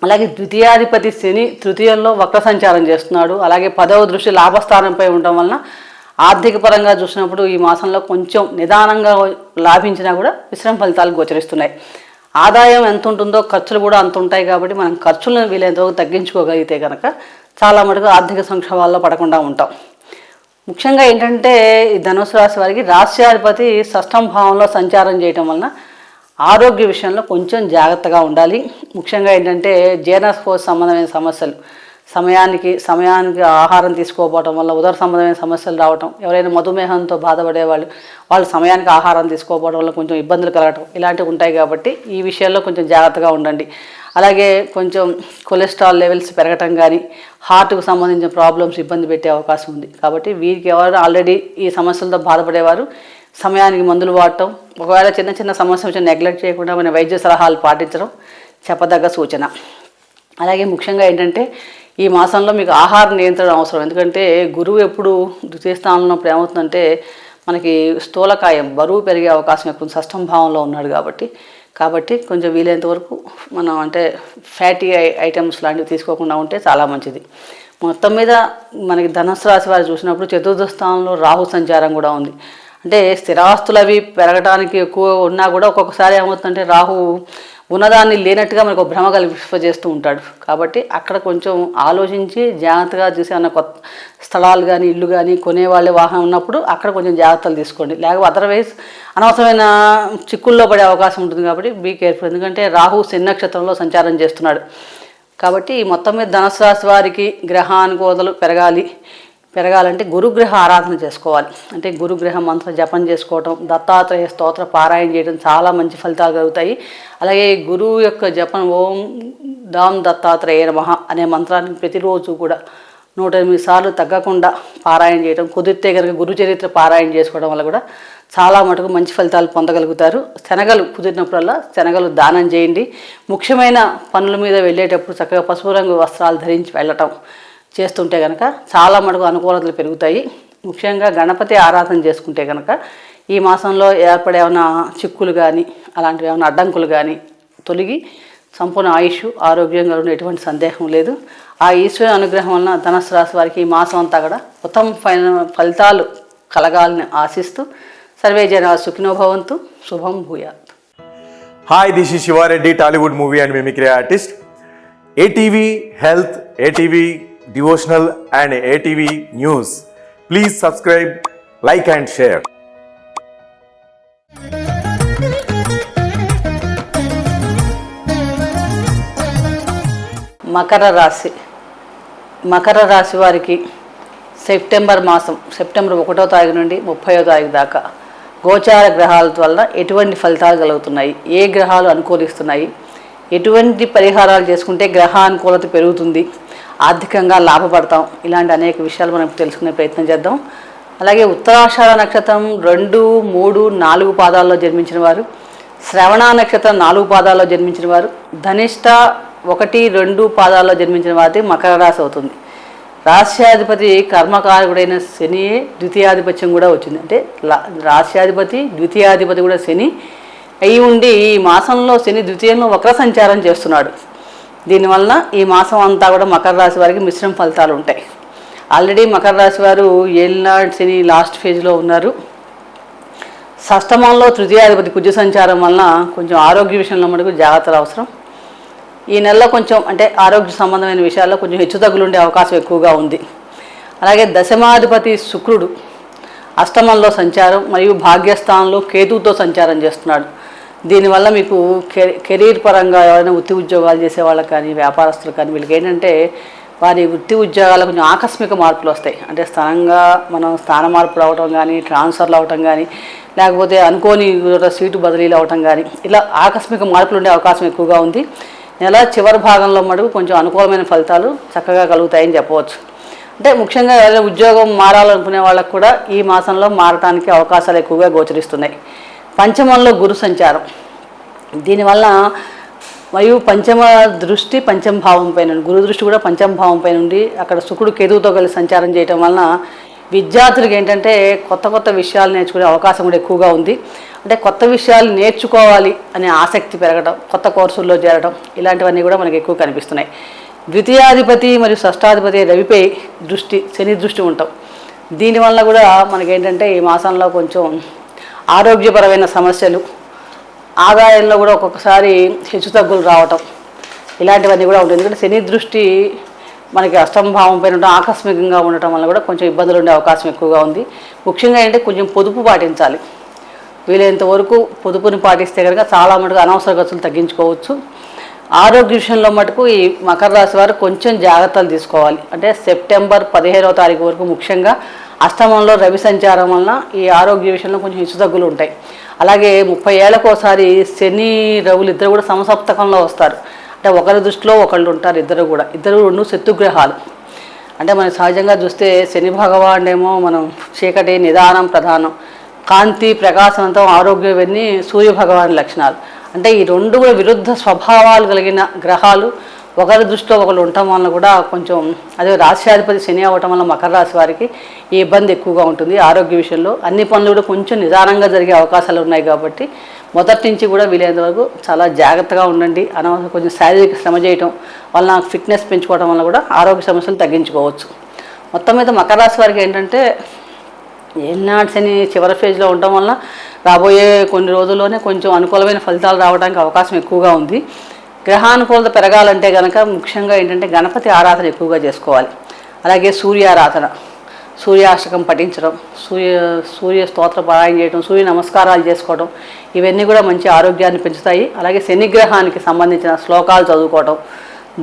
అలాగే ద్వితీయాధిపతి శని తృతీయంలో వక్ర సంచారం చేస్తున్నాడు. అలాగే 10వ దృష్టి లాభస్థానంపై ఉండటం వలన ఆర్థిక పరంగా చూసినప్పుడు ఈ మాసంలో కొంచెం నిదానంగా లాభించినా కూడా మిశ్రమ ఫలితాలు గోచరిస్తున్నాయి. ఆదాయం ఎంత ఉంటుందో ఖర్చులు కూడా అంత ఉంటాయి. కాబట్టి మనం ఖర్చులను వీలైనంతవరకు తగ్గించుకోగలిగితే కనుక చాలా మటుకు ఆర్థిక సంక్షోభాల్లో పడకుండా ఉంటాం. ముఖ్యంగా ఏంటంటే ఈ ధనుసు రాశి వారికి రాశ్యాధిపతి షష్టమ భావంలో సంచారం చేయటం వలన ఆరోగ్య విషయంలో కొంచెం జాగ్రత్తగా ఉండాలి. ముఖ్యంగా ఏంటంటే జీర్ణకోశ సంబంధమైన సమస్యలు, సమయానికి ఆహారం తీసుకోకపోవడం వల్ల ఉదర సంబంధమైన సమస్యలు రావటం, ఎవరైనా మధుమేహంతో బాధపడేవాళ్ళు వాళ్ళు సమయానికి ఆహారం తీసుకోకపోవడం వల్ల కొంచెం ఇబ్బందులు కలగటం ఇలాంటివి ఉంటాయి. కాబట్టి ఈ విషయాల్లో కొంచెం జాగ్రత్తగా ఉండండి. అలాగే కొంచెం కొలెస్ట్రాల్ లెవెల్స్ పెరగటం కానీ, హార్ట్కు సంబంధించిన ప్రాబ్లమ్స్ ఇబ్బంది పెట్టే అవకాశం ఉంది. కాబట్టి వీరికి ఎవరైనా ఆల్రెడీ ఈ సమస్యలతో బాధపడేవారు సమయానికి మందులు వాడటం, ఒకవేళ చిన్న చిన్న సమస్య వచ్చి నెగ్లెక్ట్ చేయకుండా మన వైద్య సలహాలు పాటించడం చెప్పదగ్గ సూచన. అలాగే ముఖ్యంగా ఏంటంటే ఈ మాసంలో మీకు ఆహార నియంత్రణ అవసరం. ఎందుకంటే గురువు ఎప్పుడు ద్వితీయ స్థానంలో ఉన్నప్పుడు ఏమవుతుందంటే మనకి స్థూలకాయం బరువు పెరిగే అవకాశం ఎక్కువ షష్టమ భావంలో ఉన్నాడు. కాబట్టి కొంచెం వీలైనంత వరకు మనం అంటే ఫ్యాటీ ఐటమ్స్ లాంటివి తీసుకోకుండా ఉంటే చాలా మంచిది. మొత్తం మీద మనకి ధనుసు రాశి వారు చూసినప్పుడు చతుర్థ స్థానంలో రాహు సంచారం కూడా ఉంది. అంటే స్థిరాస్తులు అవి పెరగడానికి ఎక్కువ ఉన్నా కూడా ఒక్కొక్కసారి ఏమవుతుందంటే రాహు ఉన్నదాన్ని లేనట్టుగా మనకు భ్రమ కల్పింపజేస్తూ ఉంటాడు. కాబట్టి అక్కడ కొంచెం ఆలోచించి జాగ్రత్తగా చూసి అన్న కొత్త స్థలాలు కానీ ఇల్లు కానీ కొనేవాళ్ళే వాహనం ఉన్నప్పుడు అక్కడ కొంచెం జాగ్రత్తలు తీసుకోండి. లేకపోతే అదర్వైజ్ అనవసరమైన చిక్కుల్లో పడే అవకాశం ఉంటుంది. కాబట్టి బీ కేర్ఫుల్. ఎందుకంటే రాహు శని నక్షత్రంలో సంచారం చేస్తున్నాడు. కాబట్టి మొత్తం మీద ధనుసు రాశి వారికి గ్రహానుకూలతలు పెరగాలి, పెరగాలంటే గురుగ్రహ ఆరాధన చేసుకోవాలి. అంటే గురుగ్రహ మంత్ర జపం చేసుకోవటం, దత్తాత్రేయ స్తోత్ర పారాయణ చేయడం చాలా మంచి ఫలితాలు కలుగుతాయి. అలాగే గురువు యొక్క జపం ఓం దాం దత్తాత్రేయ నమః అనే మంత్రాన్ని ప్రతిరోజు కూడా 108 సార్లు తగ్గకుండా పారాయణ చేయడం, కుదిరితే కనుక గురు చరిత్ర పారాయణ చేసుకోవడం వల్ల కూడా చాలా మటుకు మంచి ఫలితాలు పొందగలుగుతారు. శనగలు కుదిరినప్పుడల్లా శనగలు దానం చేయండి. ముఖ్యమైన పనుల మీద వెళ్ళేటప్పుడు చక్కగా పసుపు రంగు వస్త్రాలు ధరించి వెళ్ళటం చేస్తుంటే కనుక చాలా మటుకు అనుకూలతలు పెరుగుతాయి. ముఖ్యంగా గణపతి ఆరాధన చేసుకుంటే కనుక ఈ మాసంలో ఏర్పడే ఏమైనా చిక్కులు కానీ అలాంటివి ఏమైనా అడ్డంకులు కానీ తొలగి సంపూర్ణ ఆయుష్ ఆరోగ్యంగా ఉండే ఎటువంటి సందేహం లేదు. ఆ ఈశ్వర అనుగ్రహం వలన ధనుసు రాశి వారికి ఈ మాసం అంతా కూడా ఉత్తమ ఫలితాలు కలగాలని ఆశిస్తూ సర్వే జన సుఖినో భవంతు. శుభం భూయాత్. Hi, this is Shiva Reddy, Tollywood movie and mimicry artist. ATV Health, ATV Devotional and ATV News. Please subscribe, like and share. Makar రాశి వారికి సెప్టెంబర్ మాసం సెప్టెంబర్ 1వ తారీఖు నుండి 30వ తారీఖు దాకా గోచార గ్రహాల వల్ల ఎటువంటి ఫలితాలు కలుగుతున్నాయి, ఏ గ్రహాలు అనుకూలిస్తున్నాయి, ఎటువంటి పరిహారాలు చేసుకుంటే గ్రహానుకూలత పెరుగుతుంది, ఆర్థికంగా లాభపడతాం, ఇలాంటి అనేక విషయాలు మనం తెలుసుకునే ప్రయత్నం చేద్దాం. అలాగే ఉత్తరాషాఢ నక్షత్రం 2, 3, 4 పాదాల్లో జన్మించిన వారు, శ్రవణ నక్షత్రం 4 పాదాల్లో జన్మించిన వారు, ధనిష్ట 1, 2 పాదాల్లో జన్మించిన వారికి మకర రాశి అవుతుంది. రాశ్యాధిపతి కర్మకారకుడైన శని ద్వితీయాధిపత్యం కూడా వచ్చింది. అంటే రాశ్యాధిపతి ద్వితీయాధిపతి కూడా శని అయి ఉండి ఈ మాసంలో శని ద్వితీయంలో వక్ర సంచారం చేస్తున్నాడు. దీనివల్ల ఈ మాసం అంతా కూడా మకర రాశి వారికి మిశ్రమ ఫలితాలు ఉంటాయి. ఆల్రెడీ మకర రాశి వారు ఏలినాడు శని లాస్ట్ ఫేజ్లో ఉన్నారు. షష్టమంలో తృతీయాధిపతి కుజ సంచారం వలన కొంచెం ఆరోగ్య విషయంలో మనకు జాగ్రత్తలు అవసరం. ఈ నెలలో కొంచెం అంటే ఆరోగ్య సంబంధమైన విషయాల్లో కొంచెం హెచ్చుతగ్గులు ఉండే అవకాశం ఎక్కువగా ఉంది. అలాగే దశమాధిపతి శుక్రుడు అష్టమంలో సంచారం మరియు భాగ్యస్థానంలో కేతువుతో సంచారం చేస్తున్నాడు. దీనివల్ల మీకు కెరీర్ పరంగా ఎవరైనా వృత్తి ఉద్యోగాలు చేసే వాళ్ళకి కానీ వ్యాపారస్తులు కానీ వీళ్ళకి ఏంటంటే వారి వృత్తి ఉద్యోగాలు కొంచెం ఆకస్మిక మార్పులు వస్తాయి. అంటే స్థానంగా మనం స్థాన మార్పులు అవటం కానీ, ట్రాన్స్ఫర్లు అవటం కానీ, లేకపోతే అనుకోని సీటు బదిలీలు అవటం కానీ, ఇలా ఆకస్మిక మార్పులు ఉండే అవకాశం ఎక్కువగా ఉంది. నెల చివరి భాగంలో మటుకు కొంచెం అనుకూలమైన ఫలితాలు చక్కగా కలుగుతాయని చెప్పవచ్చు. అంటే ముఖ్యంగా ఎవరైనా ఉద్యోగం మారాలనుకునే వాళ్ళకు కూడా ఈ మాసంలో మారటానికి అవకాశాలు ఎక్కువగా గోచరిస్తున్నాయి. పంచమంలో గురు సంచారం, దీనివల్ల మరియు పంచమ దృష్టి పంచమ భావం పైన, గురు దృష్టి కూడా పంచమ భావం పైన ఉండి అక్కడ శుక్రుడు కేతువుతో కలిసి సంచారం చేయటం వలన విద్యార్థులకు ఏంటంటే కొత్త కొత్త విషయాలు నేర్చుకునే అవకాశం కూడా ఎక్కువగా ఉంది. అంటే కొత్త విషయాలు నేర్చుకోవాలి అనే ఆసక్తి పెరగడం, కొత్త కోర్సుల్లో చేరడం, ఇలాంటివన్నీ కూడా మనకి ఎక్కువ కనిపిస్తున్నాయి. ద్వితీయాధిపతి మరియు షష్టాధిపతి రవిపై దృష్టి, శని దృష్టి ఉంటాం. దీనివల్ల కూడా మనకేంటంటే ఈ మాసంలో కొంచెం ఆరోగ్యపరమైన సమస్యలు, ఆదాయంలో కూడా ఒక్కొక్కసారి హెచ్చుతగ్గులు రావటం, ఇలాంటివన్నీ కూడా ఉంటుంది. ఎందుకంటే శని దృష్టి మనకి అష్టమ భావం పైన ఉండడం, ఆకస్మికంగా ఉండటం వల్ల కూడా కొంచెం ఇబ్బందులు ఉండే అవకాశం ఎక్కువగా ఉంది. ముఖ్యంగా ఏంటంటే కొంచెం పొదుపు పాటించాలి. వీలైనంత వరకు పొదుపుని పాటిస్తే కనుక చాలా మటుకు అనవసర ఖర్చులు తగ్గించుకోవచ్చు. ఆరోగ్య విషయంలో మటుకు ఈ మకర రాశి వారు కొంచెం జాగ్రత్తలు తీసుకోవాలి. అంటే సెప్టెంబర్ 15వ తారీఖు వరకు ముఖ్యంగా అష్టమంలో రవి సంచారం వలన ఈ ఆరోగ్య విషయంలో కొంచెం హెచ్చుతగ్గులు ఉంటాయి. అలాగే 30 ఏళ్ళకు ఒకసారి శని రవులు ఇద్దరు కూడా సమసప్తకంలో వస్తారు. అంటే ఒకరి దృష్టిలో ఒకళ్ళు ఉంటారు, ఇద్దరు రెండు శత్రుగ్రహాలు. అంటే మనం సహజంగా చూస్తే శని భగవానుడేమో మనం చీకటి నిదానం ప్రధానం, కాంతి ప్రకాశవంతం ఆరోగ్యం ఇవన్నీ సూర్యభగవాని లక్షణాలు. అంటే ఈ రెండు కూడా విరుద్ధ స్వభావాలు కలిగిన గ్రహాలు ఒకరి దృష్టిలో ఒకరు ఉండటం వలన కూడా కొంచెం, అదే రాశ్యాధిపతి శని అవ్వటం వల్ల మకర రాశి వారికి ఈ ఇబ్బంది ఎక్కువగా ఉంటుంది. ఆరోగ్య విషయంలో అన్ని పనులు కూడా కొంచెం నిదానంగా జరిగే అవకాశాలు ఉన్నాయి. కాబట్టి మొదటి నుంచి కూడా వీలైనంత వరకు చాలా జాగ్రత్తగా ఉండండి. అనవసరం కొంచెం శారీరక శ్రమ చేయటం వలన ఫిట్నెస్ పెంచుకోవడం వల్ల కూడా ఆరోగ్య సమస్యలు తగ్గించుకోవచ్చు. మొత్తం మీద మకర రాశి వారికి ఏంటంటే ఏలినాడు శని చివరి ఫేజ్లో ఉండటం వల్ల రాబోయే కొన్ని రోజుల్లోనే కొంచెం అనుకూలమైన ఫలితాలు రావడానికి అవకాశం ఎక్కువగా ఉంది. గ్రహానుకూలత పెరగాలంటే కనుక ముఖ్యంగా ఏంటంటే గణపతి ఆరాధన ఎక్కువగా చేసుకోవాలి. అలాగే సూర్యారాధన, సూర్యాష్టకం పఠించడం, సూర్య స్తోత్ర పారాయణ చేయడం, సూర్య నమస్కారాలు చేసుకోవడం, ఇవన్నీ కూడా మంచి ఆరోగ్యాన్ని పెంచుతాయి. అలాగే శనిగ్రహానికి సంబంధించిన శ్లోకాలు చదువుకోవడం,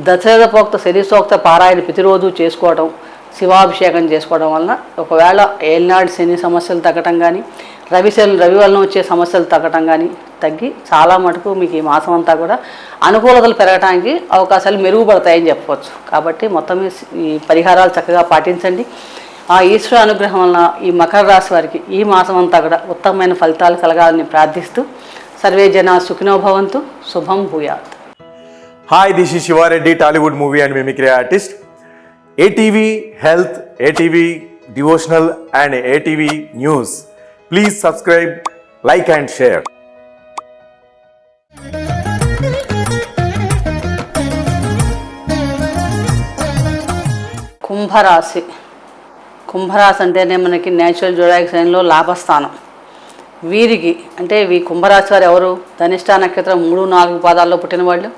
దశరథపోక్త శని సూక్త పారాయణ ప్రతిరోజు చేసుకోవడం, శివాభిషేకం చేసుకోవడం వలన ఒకవేళ ఏలినాడు శని సమస్యలు తగ్గటం కానీ రవి వలన వచ్చే సమస్యలు తగ్గటం కానీ తగ్గి చాలా మటుకు మీకు ఈ మాసం అంతా కూడా అనుకూలతలు పెరగడానికి అవకాశాలు మెరుగుపడతాయని చెప్పవచ్చు. కాబట్టి మొత్తం ఈ పరిహారాలు చక్కగా పాటించండి. ఆ ఈశ్వర అనుగ్రహం వలన ఈ మకర రాశి వారికి ఈ మాసం అంతా కూడా ఉత్తమమైన ఫలితాలు కలగాలని ప్రార్థిస్తూ సర్వే జన సుఖినో భవంతు. శుభం భూయాత్. Hi, this is Shivareddy, Tollywood movie and mimicry artist. ATV Health, ATV Devotional and ATV News. Please subscribe, like and share. కుంభరాశి. కుంభరాశి అంటేనే మనకి నేచురల్ జోడాక్ సైన్లో లాభస్థానం. వీరికి అంటే ఈ కుంభరాశి వారు ఎవరు? ధనిష్ట నక్షత్రం 3-4 పాదాల్లో పుట్టినవాళ్ళు,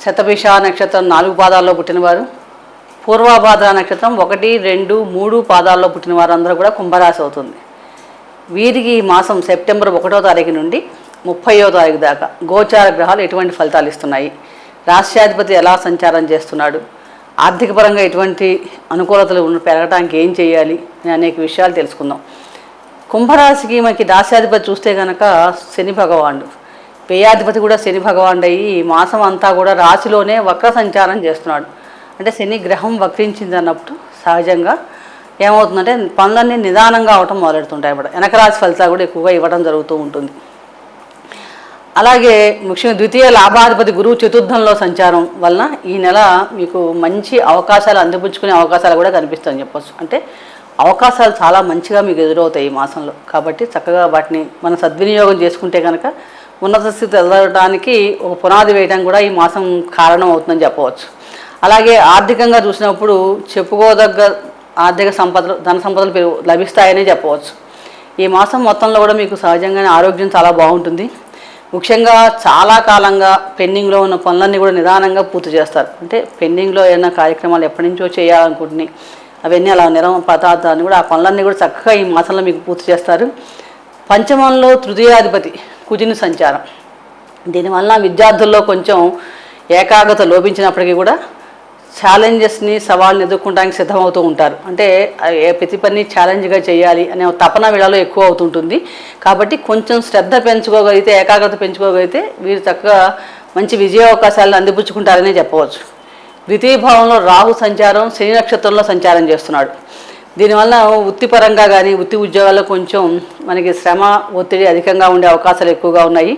శతభిష నక్షత్రం 4 పాదాల్లో పుట్టినవారు, పూర్వభాద్ర నక్షత్రం 1, 2, 3 పాదాల్లో పుట్టిన వారందరూ కూడా కుంభరాశి అవుతుంది. వీరికి ఈ మాసం సెప్టెంబర్ 1వ తారీఖు నుండి 30వ తారీఖు దాకా గోచార గ్రహాలు ఎటువంటి ఫలితాలు ఇస్తున్నాయి, రాష్ట్రాధిపతి ఎలా సంచారం చేస్తున్నాడు, ఆర్థిక పరంగా ఎటువంటి అనుకూలతలు పెరగడానికి ఏం చేయాలి అని అనేక విషయాలు తెలుసుకుందాం. కుంభరాశికి మనకి రాష్ట్రాధిపతి చూస్తే కనుక శని భగవానుడు, వ్యయాధిపతి కూడా శని భగవానుడు అయ్యి ఈ మాసం అంతా కూడా రాశిలోనే వక్ర సంచారం చేస్తున్నాడు. అంటే శని గ్రహం వక్రించింది అన్నప్పుడు సహజంగా ఏమవుతుందంటే పనులన్నీ నిదానంగా అవటం మొదలెడుతుంటాయి అన్నమాట. వెనక రాశి ఫలితాలు కూడా ఎక్కువగా ఇవ్వడం జరుగుతూ ఉంటుంది. అలాగే ముఖ్యంగా ద్వితీయ లాభాధిపతి గురువు చతుర్థంలో సంచారం వలన ఈ నెల మీకు మంచి అవకాశాలు అందిపుచ్చుకునే అవకాశాలు కూడా కనిపిస్తాయని చెప్పచ్చు. అంటే అవకాశాలు చాలా మంచిగా మీకు ఎదురవుతాయి ఈ మాసంలో. కాబట్టి చక్కగా వాటిని మనం సద్వినియోగం చేసుకుంటే కనుక ఉన్నత స్థితి ఎదగడానికి ఒక పునాది వేయడం కూడా ఈ మాసం కారణం అవుతుందని చెప్పవచ్చు. అలాగే ఆర్థికంగా చూసినప్పుడు చెప్పుకోదగ్గ ఆర్థిక సంపదలు, ధన సంపదలు లభిస్తాయనే చెప్పవచ్చు. ఈ మాసం మొత్తంలో కూడా మీకు సహజంగానే ఆరోగ్యం చాలా బాగుంటుంది. ముఖ్యంగా చాలా కాలంగా పెండింగ్లో ఉన్న పనులన్నీ కూడా నిదానంగా పూర్తి చేస్తారు. అంటే పెండింగ్లో ఏమైనా కార్యక్రమాలు ఎప్పటి నుంచో చేయాలనుకుంటున్నాయి అవన్నీ అలా పదార్థాన్ని కూడా ఆ పనులన్నీ కూడా చక్కగా ఈ మాసంలో మీకు పూర్తి చేస్తారు. పంచమంలో తృతీయాధిపతి కుజుని సంచారం, దీనివల్ల విద్యార్థుల్లో కొంచెం ఏకాగ్రత లోపించినప్పటికీ కూడా ఛాలెంజెస్ని సవాళ్ళని ఎదుర్కొనడానికి సిద్ధమవుతూ ఉంటారు. అంటే ప్రతి పని ఛాలెంజ్గా చేయాలి అనే తపన వీళ్ళలో ఎక్కువ అవుతుంటుంది. కాబట్టి కొంచెం శ్రద్ధ పెంచుకోగలిగితే, ఏకాగ్రత పెంచుకోగలిగితే వీరు చక్కగా మంచి విజయ అవకాశాలను అందిపుచ్చుకుంటారనే చెప్పవచ్చు. ద్వితీయ భావంలో రాహు సంచారం శని నక్షత్రంలో సంచారం చేస్తున్నాడు. దీనివల్ల వృత్తిపరంగా కానీ వృత్తి ఉద్యోగాల్లో కొంచెం మనకి శ్రమ ఒత్తిడి అధికంగా ఉండే అవకాశాలు ఎక్కువగా ఉన్నాయి.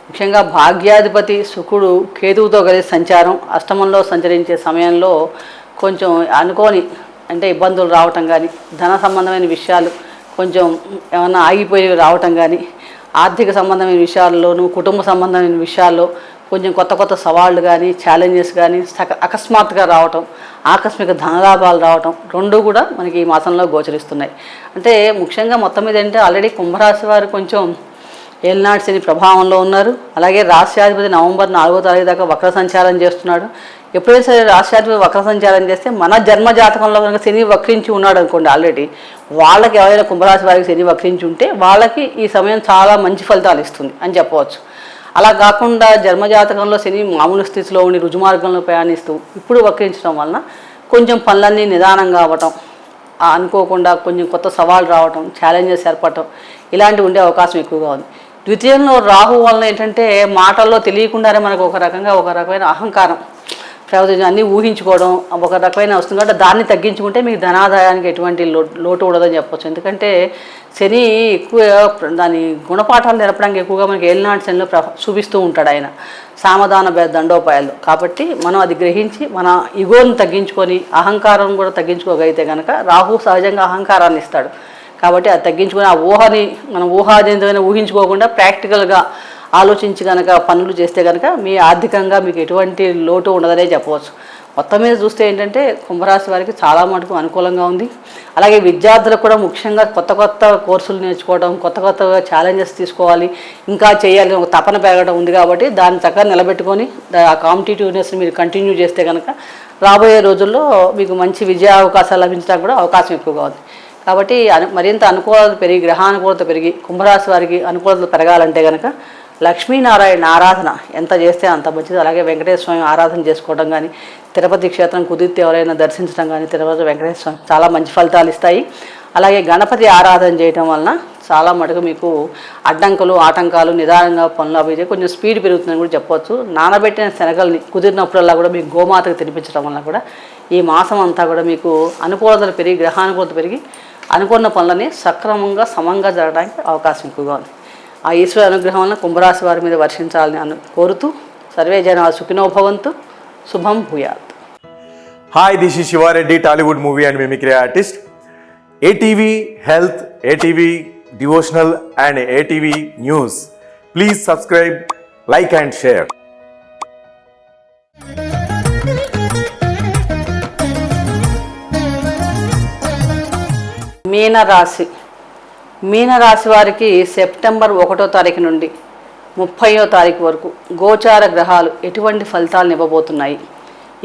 ముఖ్యంగా భాగ్యాధిపతి శుక్రుడు కేతువుతో కలిసి సంచారం అష్టమంలో సంచరించే సమయంలో కొంచెం అనుకోని అంటే ఇబ్బందులు రావటం కానీ, ధన సంబంధమైన విషయాలు కొంచెం ఏమన్నా ఆగిపోయి రావటం కానీ, ఆర్థిక సంబంధమైన విషయాల్లోనూ కుటుంబ సంబంధమైన విషయాల్లో కొంచెం కొత్త కొత్త సవాళ్ళు కానీ ఛాలెంజెస్ కానీ అకస్మాత్తుగా రావటం, ఆకస్మిక ధనలాభాలు రావటం రెండూ కూడా మనకి ఈ మాసంలో గోచరిస్తున్నాయి. అంటే ముఖ్యంగా మొత్తం మీద ఏంటంటే ఆల్రెడీ కుంభరాశి వారు కొంచెం ఏలినాటి శని ప్రభావంలో ఉన్నారు. అలాగే రాష్ట్రాధిపతి నవంబర్ 4వ తారీఖు దాకా వక్ర సంచారం చేస్తున్నాడు. ఎప్పుడైనా సరే రాష్ట్రాధిపతి వక్ర సంచారం చేస్తే మన జన్మ జాతకంలో కనుక శని వక్రించి ఉన్నాడు అనుకోండి, ఆల్రెడీ వాళ్ళకి ఎవరైనా కుంభరాశి వారికి శని వక్రించి ఉంటే వాళ్ళకి ఈ సమయం చాలా మంచి ఫలితాలు ఇస్తుంది అని చెప్పవచ్చు. అలా కాకుండా జన్మజాతకంలో శని మామూలు స్థితిలో ఉండి రుజుమార్గంలో ప్రయాణిస్తూ ఇప్పుడు వక్రించడం వలన కొంచెం పనులన్నీ నిదానంగా అవ్వటం, అనుకోకుండా కొంచెం కొత్త సవాళ్ళు రావటం, ఛాలెంజెస్ ఏర్పడటం ఇలాంటివి ఉండే అవకాశం ఎక్కువగా ఉంది. ద్వితీయంలో రాహు వలన ఏంటంటే మాటల్లో తెలియకుండానే మనకు ఒక రకమైన అహంకారం, ప్రయోజనం అన్నీ ఊహించుకోవడం ఒక రకమైన వస్తుంది. కాబట్టి దాన్ని తగ్గించుకుంటే మీకు ధనాదాయానికి ఎటువంటి లోటు ఉండదని చెప్పొచ్చు. ఎందుకంటే శని ఎక్కువ దాని గుణపాఠాలు నేర్పడానికి ఎక్కువగా మనకి ఏలినాటి శనిలో చూపిస్తూ ఉంటాడు ఆయన సామధాన దండోపాయాలు. కాబట్టి మనం అది గ్రహించి మన ఇగోని తగ్గించుకొని అహంకారం కూడా తగ్గించుకోగలిగితే కనుక రాహు సహజంగా అహంకారాన్ని ఇస్తాడు. కాబట్టి అది తగ్గించుకొని ఆ ఊహని మనం ఊహాజనితమైన ఊహించుకోకుండా ప్రాక్టికల్గా ఆలోచించి కనుక పనులు చేస్తే కనుక మీ ఆర్థికంగా మీకు ఎటువంటి లోటు ఉండదనే చెప్పవచ్చు. మొత్తం మీద చూస్తే ఏంటంటే కుంభరాశి వారికి చాలా మటుకు అనుకూలంగా ఉంది. అలాగే విద్యార్థులకు కూడా ముఖ్యంగా కొత్త కొత్త కోర్సులు నేర్చుకోవడం, కొత్త కొత్తగా ఛాలెంజెస్ తీసుకోవాలి, ఇంకా చేయాలి ఒక తపన పెరగడం ఉంది. కాబట్టి దాన్ని చక్కగా నిలబెట్టుకొని ఆ కాంపిటేటివ్నెస్ని మీరు కంటిన్యూ చేస్తే కనుక రాబోయే రోజుల్లో మీకు మంచి విజయ అవకాశాలు లభించడానికి కూడా అవకాశం ఎక్కువగా ఉంది. కాబట్టి మరింత అనుకూలత పెరిగి గ్రహానుకూలత పెరిగి కుంభరాశి వారికి అనుకూలత పెరగాలంటే కనుక లక్ష్మీనారాయణ ఆరాధన ఎంత చేస్తే అంత మంచిది. అలాగే వెంకటేశ్వర స్వామి ఆరాధన చేసుకోవడం కానీ, తిరుపతి క్షేత్రం కుదిరితే ఎవరైనా దర్శించడం కానీ, తిరుపతి వెంకటేశ్వర స్వామి చాలా మంచి ఫలితాలు ఇస్తాయి. అలాగే గణపతి ఆరాధన చేయటం వలన చాలా మటుకు మీకు అడ్డంకులు ఆటంకాలు నిదానంగా పనులు అవి కొంచెం స్పీడ్ పెరుగుతుందని కూడా చెప్పవచ్చు. నానబెట్టిన శనగల్ని కుదిరినప్పుడల్లా కూడా మీకు గోమాతకు తినిపించడం వల్ల కూడా ఈ మాసం అంతా కూడా మీకు అనుకూలతలు పెరిగి గ్రహానుకూలత పెరిగి అనుకున్న పనులని సక్రమంగా సమంగా జరగడానికి అవకాశం ఎక్కువగా ఉంది. ఆ ఈశ్వర అనుగ్రహం వలన కుంభరాశి వారి మీద వర్షించాలని కోరుతూ సర్వే జనాలు సుఖినో భవంతు, శుభం భూయాత్. Hi, this is Shivareddy, Tollywood movie and mimicry artist. ATV Health, ATV Devotional and ATV News. Please subscribe, like and share. మీనరాశి వారికి సెప్టెంబర్ 1వ తారీఖు నుండి 30వ తారీఖు వరకు గోచార గ్రహాలు ఎటువంటి ఫలితాలను ఇవ్వబోతున్నాయి,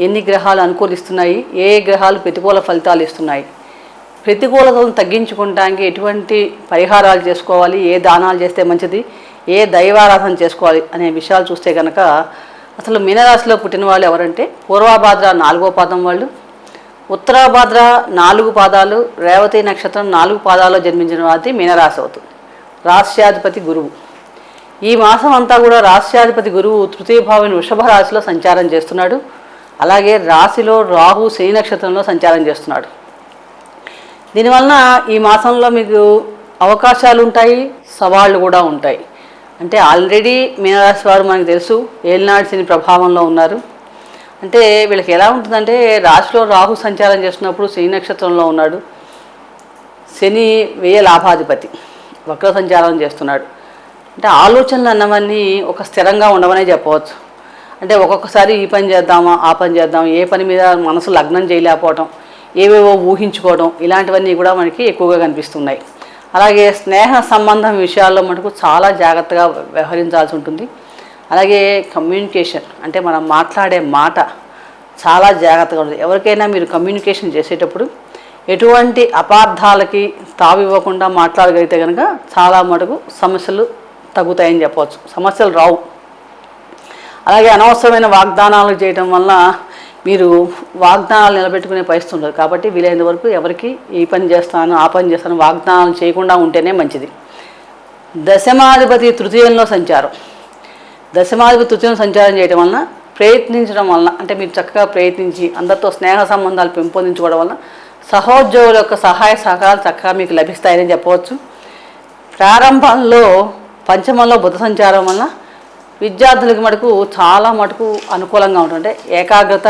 ఎన్ని గ్రహాలు అనుకూలిస్తున్నాయి, ఏ గ్రహాలు ప్రతికూల ఫలితాలు ఇస్తున్నాయి, ప్రతికూలతలను తగ్గించుకోవడానికి ఎటువంటి పరిహారాలు చేసుకోవాలి, ఏ దానాలు చేస్తే మంచిది, ఏ దైవారాధన చేసుకోవాలి అనే విషయాలు చూస్తే కనుక అసలు మీనరాశిలో పుట్టిన వాళ్ళు ఎవరంటే పూర్వభాద్ర 4వ పాదం వాళ్ళు, ఉత్తరాభాద్ర 4 పాదాలు, రేవతి నక్షత్రం 4 పాదాల్లో జన్మించిన వారికి మీనరాశి అవుతుంది. రాశ్యాధిపతి గురువు. ఈ మాసం అంతా కూడా రాశ్యాధిపతి గురువు తృతీయ భావం వృషభ రాశిలో సంచారం చేస్తున్నాడు. అలాగే రాశిలో రాహు శని నక్షత్రంలో సంచారం చేస్తున్నాడు. దీనివలన ఈ మాసంలో మీకు అవకాశాలు ఉంటాయి, సవాళ్ళు కూడా ఉంటాయి. అంటే ఆల్రెడీ మీనరాశి వారు మనకు తెలుసు ఏలినాడు శని ప్రభావంలో ఉన్నారు. అంటే వీళ్ళకి ఎలా ఉంటుందంటే రాశిలో రాహు సంచారం చేస్తున్నప్పుడు శని నక్షత్రంలో ఉన్నాడు. శని వ్యయ లాభాధిపతి వక్ర సంచారం చేస్తున్నాడు. అంటే ఆలోచనలు అన్నవన్నీ ఒక స్థిరంగా ఉండవనే చెప్పవచ్చు. అంటే ఒక్కొక్కసారి ఈ పని చేద్దామా ఆ పని చేద్దాం, ఏ పని మీద మనసు లగ్నం చేయలేకపోవడం, ఏవేవో ఊహించుకోవడం, ఇలాంటివన్నీ కూడా మనకి ఎక్కువగా కనిపిస్తున్నాయి. అలాగే స్నేహ సంబంధం విషయాల్లో మటుకు చాలా జాగ్రత్తగా వ్యవహరించాల్సి ఉంటుంది. అలాగే కమ్యూనికేషన్ అంటే మనం మాట్లాడే మాట చాలా జాగ్రత్తగా ఉంటుంది. ఎవరికైనా మీరు కమ్యూనికేషన్ చేసేటప్పుడు ఎటువంటి అపార్థాలకి తావివ్వకుండా మాట్లాడగలిగితే కనుక చాలా మటుకు సమస్యలు తగ్గుతాయని చెప్పవచ్చు, సమస్యలు రావు. అలాగే అనవసరమైన వాగ్దానాలు చేయడం వల్ల మీరు వాగ్దానాలు నిలబెట్టుకునే పరిస్థితి ఉండదు. కాబట్టి వీలైనంత వరకు ఎవరికి ఈ పని చేస్తాను ఆ పని చేస్తాను వాగ్దానాలు చేయకుండా ఉంటేనే మంచిది. దశమాధిపతి తృతీయంలో సంచారం. దశమాధిపతి తృతీయంలో సంచారం చేయడం వలన ప్రయత్నించడం వలన అంటే మీరు చక్కగా ప్రయత్నించి అందరితో స్నేహ సంబంధాలు పెంపొందించుకోవడం వలన సహోద్యోగుల యొక్క సహాయ సహకారాలు చక్కగా మీకు లభిస్తాయని చెప్పవచ్చు. ప్రారంభంలో పంచమంలో బుధ సంచారం వలన విద్యార్థులకి మటుకు చాలా మటుకు అనుకూలంగా ఉంటుంది. ఏకాగ్రత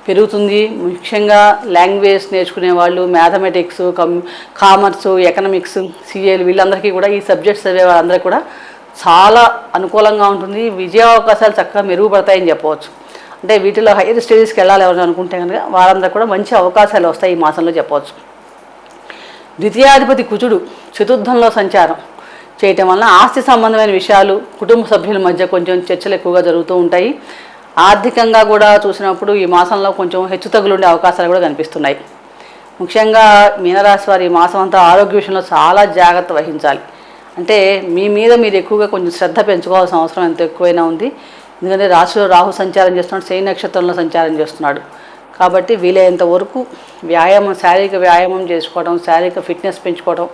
పెరుగుతుంది. ముఖ్యంగా లాంగ్వేజ్ నేర్చుకునే వాళ్ళు, మ్యాథమెటిక్స్, కామర్సు, ఎకనామిక్స్, సిఏలు వీళ్ళందరికీ కూడా ఈ సబ్జెక్ట్స్ చదివే వాళ్ళందరికీ కూడా చాలా అనుకూలంగా ఉంటుంది. విజయ అవకాశాలు చక్కగా మెరుగుపడతాయని చెప్పవచ్చు. అంటే వీటిలో హైయర్ స్టడీస్కి వెళ్ళాలి ఎవరైనా అనుకుంటే కనుక వారందరూ కూడా మంచి అవకాశాలు వస్తాయి ఈ మాసంలో చెప్పవచ్చు. ద్వితీయాధిపతి కుజుడు చతుర్థంలో సంచారం చేయటం వలన ఆస్తి సంబంధమైన విషయాలు కుటుంబ సభ్యుల మధ్య కొంచెం చర్చలు ఎక్కువగా జరుగుతూ ఉంటాయి. ఆర్థికంగా కూడా చూసినప్పుడు ఈ మాసంలో కొంచెం హెచ్చుతగ్గులు ఉండే అవకాశాలు కూడా కనిపిస్తున్నాయి. ముఖ్యంగా మీనరాశి వారి ఈ మాసం అంతా ఆరోగ్య విషయంలో చాలా జాగ్రత్త వహించాలి. అంటే మీ మీద మీరు ఎక్కువగా కొంచెం శ్రద్ధ పెంచుకోవాల్సిన అవసరం ఎంత ఎక్కువైనా ఉంది. ఎందుకంటే రాశిలో రాహు సంచారం చేస్తున్నాడు, శని నక్షత్రంలో సంచారం చేస్తున్నాడు. కాబట్టి వీలైనంత వరకు వ్యాయామం, శారీరక వ్యాయామం చేసుకోవడం, శారీరక ఫిట్నెస్ పెంచుకోవడం,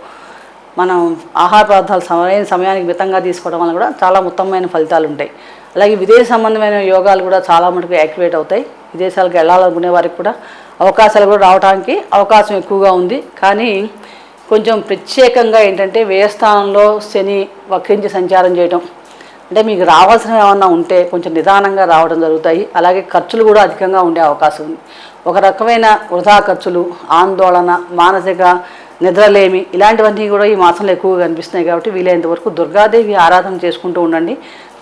మనం ఆహార పదార్థాలు సరైన సమయానికి మితంగా తీసుకోవడం వల్ల కూడా చాలా ఉత్తమమైన ఫలితాలు ఉంటాయి. అలాగే విదేశ సంబంధమైన యోగాలు కూడా చాలా మటుకు యాక్టివేట్ అవుతాయి. విదేశాలకు వెళ్ళాలనుకునే వారికి కూడా అవకాశాలు కూడా రావడానికి అవకాశం ఎక్కువగా ఉంది. కానీ కొంచెం ప్రత్యేకంగా ఏంటంటే వ్యయస్థానంలో శని వక్రించి సంచారం చేయటం, అంటే మీకు రావాల్సినవి ఏమన్నా ఉంటే కొంచెం నిదానంగా రావడం జరుగుతాయి. అలాగే ఖర్చులు కూడా అధికంగా ఉండే అవకాశం ఉంది. ఒక రకమైన వృధా ఖర్చులు, ఆందోళన, మానసిక నిద్రలేమి ఇలాంటివన్నీ కూడా ఈ మాసంలో ఎక్కువగా కనిపిస్తున్నాయి. కాబట్టి వీలైనంత వరకు దుర్గాదేవి ఆరాధన చేసుకుంటూ ఉండండి,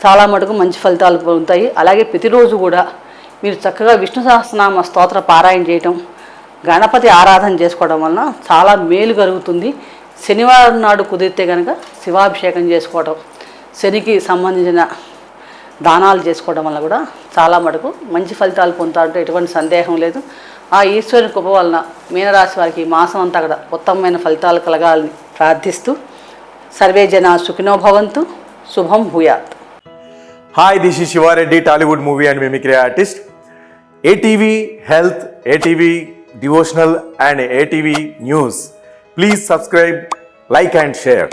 చాలా మటుకు మంచి ఫలితాలు పొందుతాయి. అలాగే ప్రతిరోజు కూడా మీరు చక్కగా విష్ణు సహస్రనామ స్తోత్ర పారాయణ చేయటం, గణపతి ఆరాధన చేసుకోవడం వలన చాలా మేలు కలుగుతుంది. శనివారం నాడు కుదిరితే కనుక శివాభిషేకం చేసుకోవడం, శనికి సంబంధించిన దానాలు చేసుకోవడం వల్ల కూడా చాలా మటుకు మంచి ఫలితాలు పొందుతారంటే ఎటువంటి సందేహం లేదు. ఆ ఈశ్వరుని కృప వలన మీనరాశి వారికి ఈ మాసం అంతా కూడా ఉత్తమమైన ఫలితాలు కలగాలని ప్రార్థిస్తూ సర్వే జనా సుఖినో భవంతు, శుభం భూయాత్. Hi, this is Shiva Reddy, Tollywood movie and mimicry artist. ATV Health, ATV Devotional and ATV News. Please subscribe, like and share.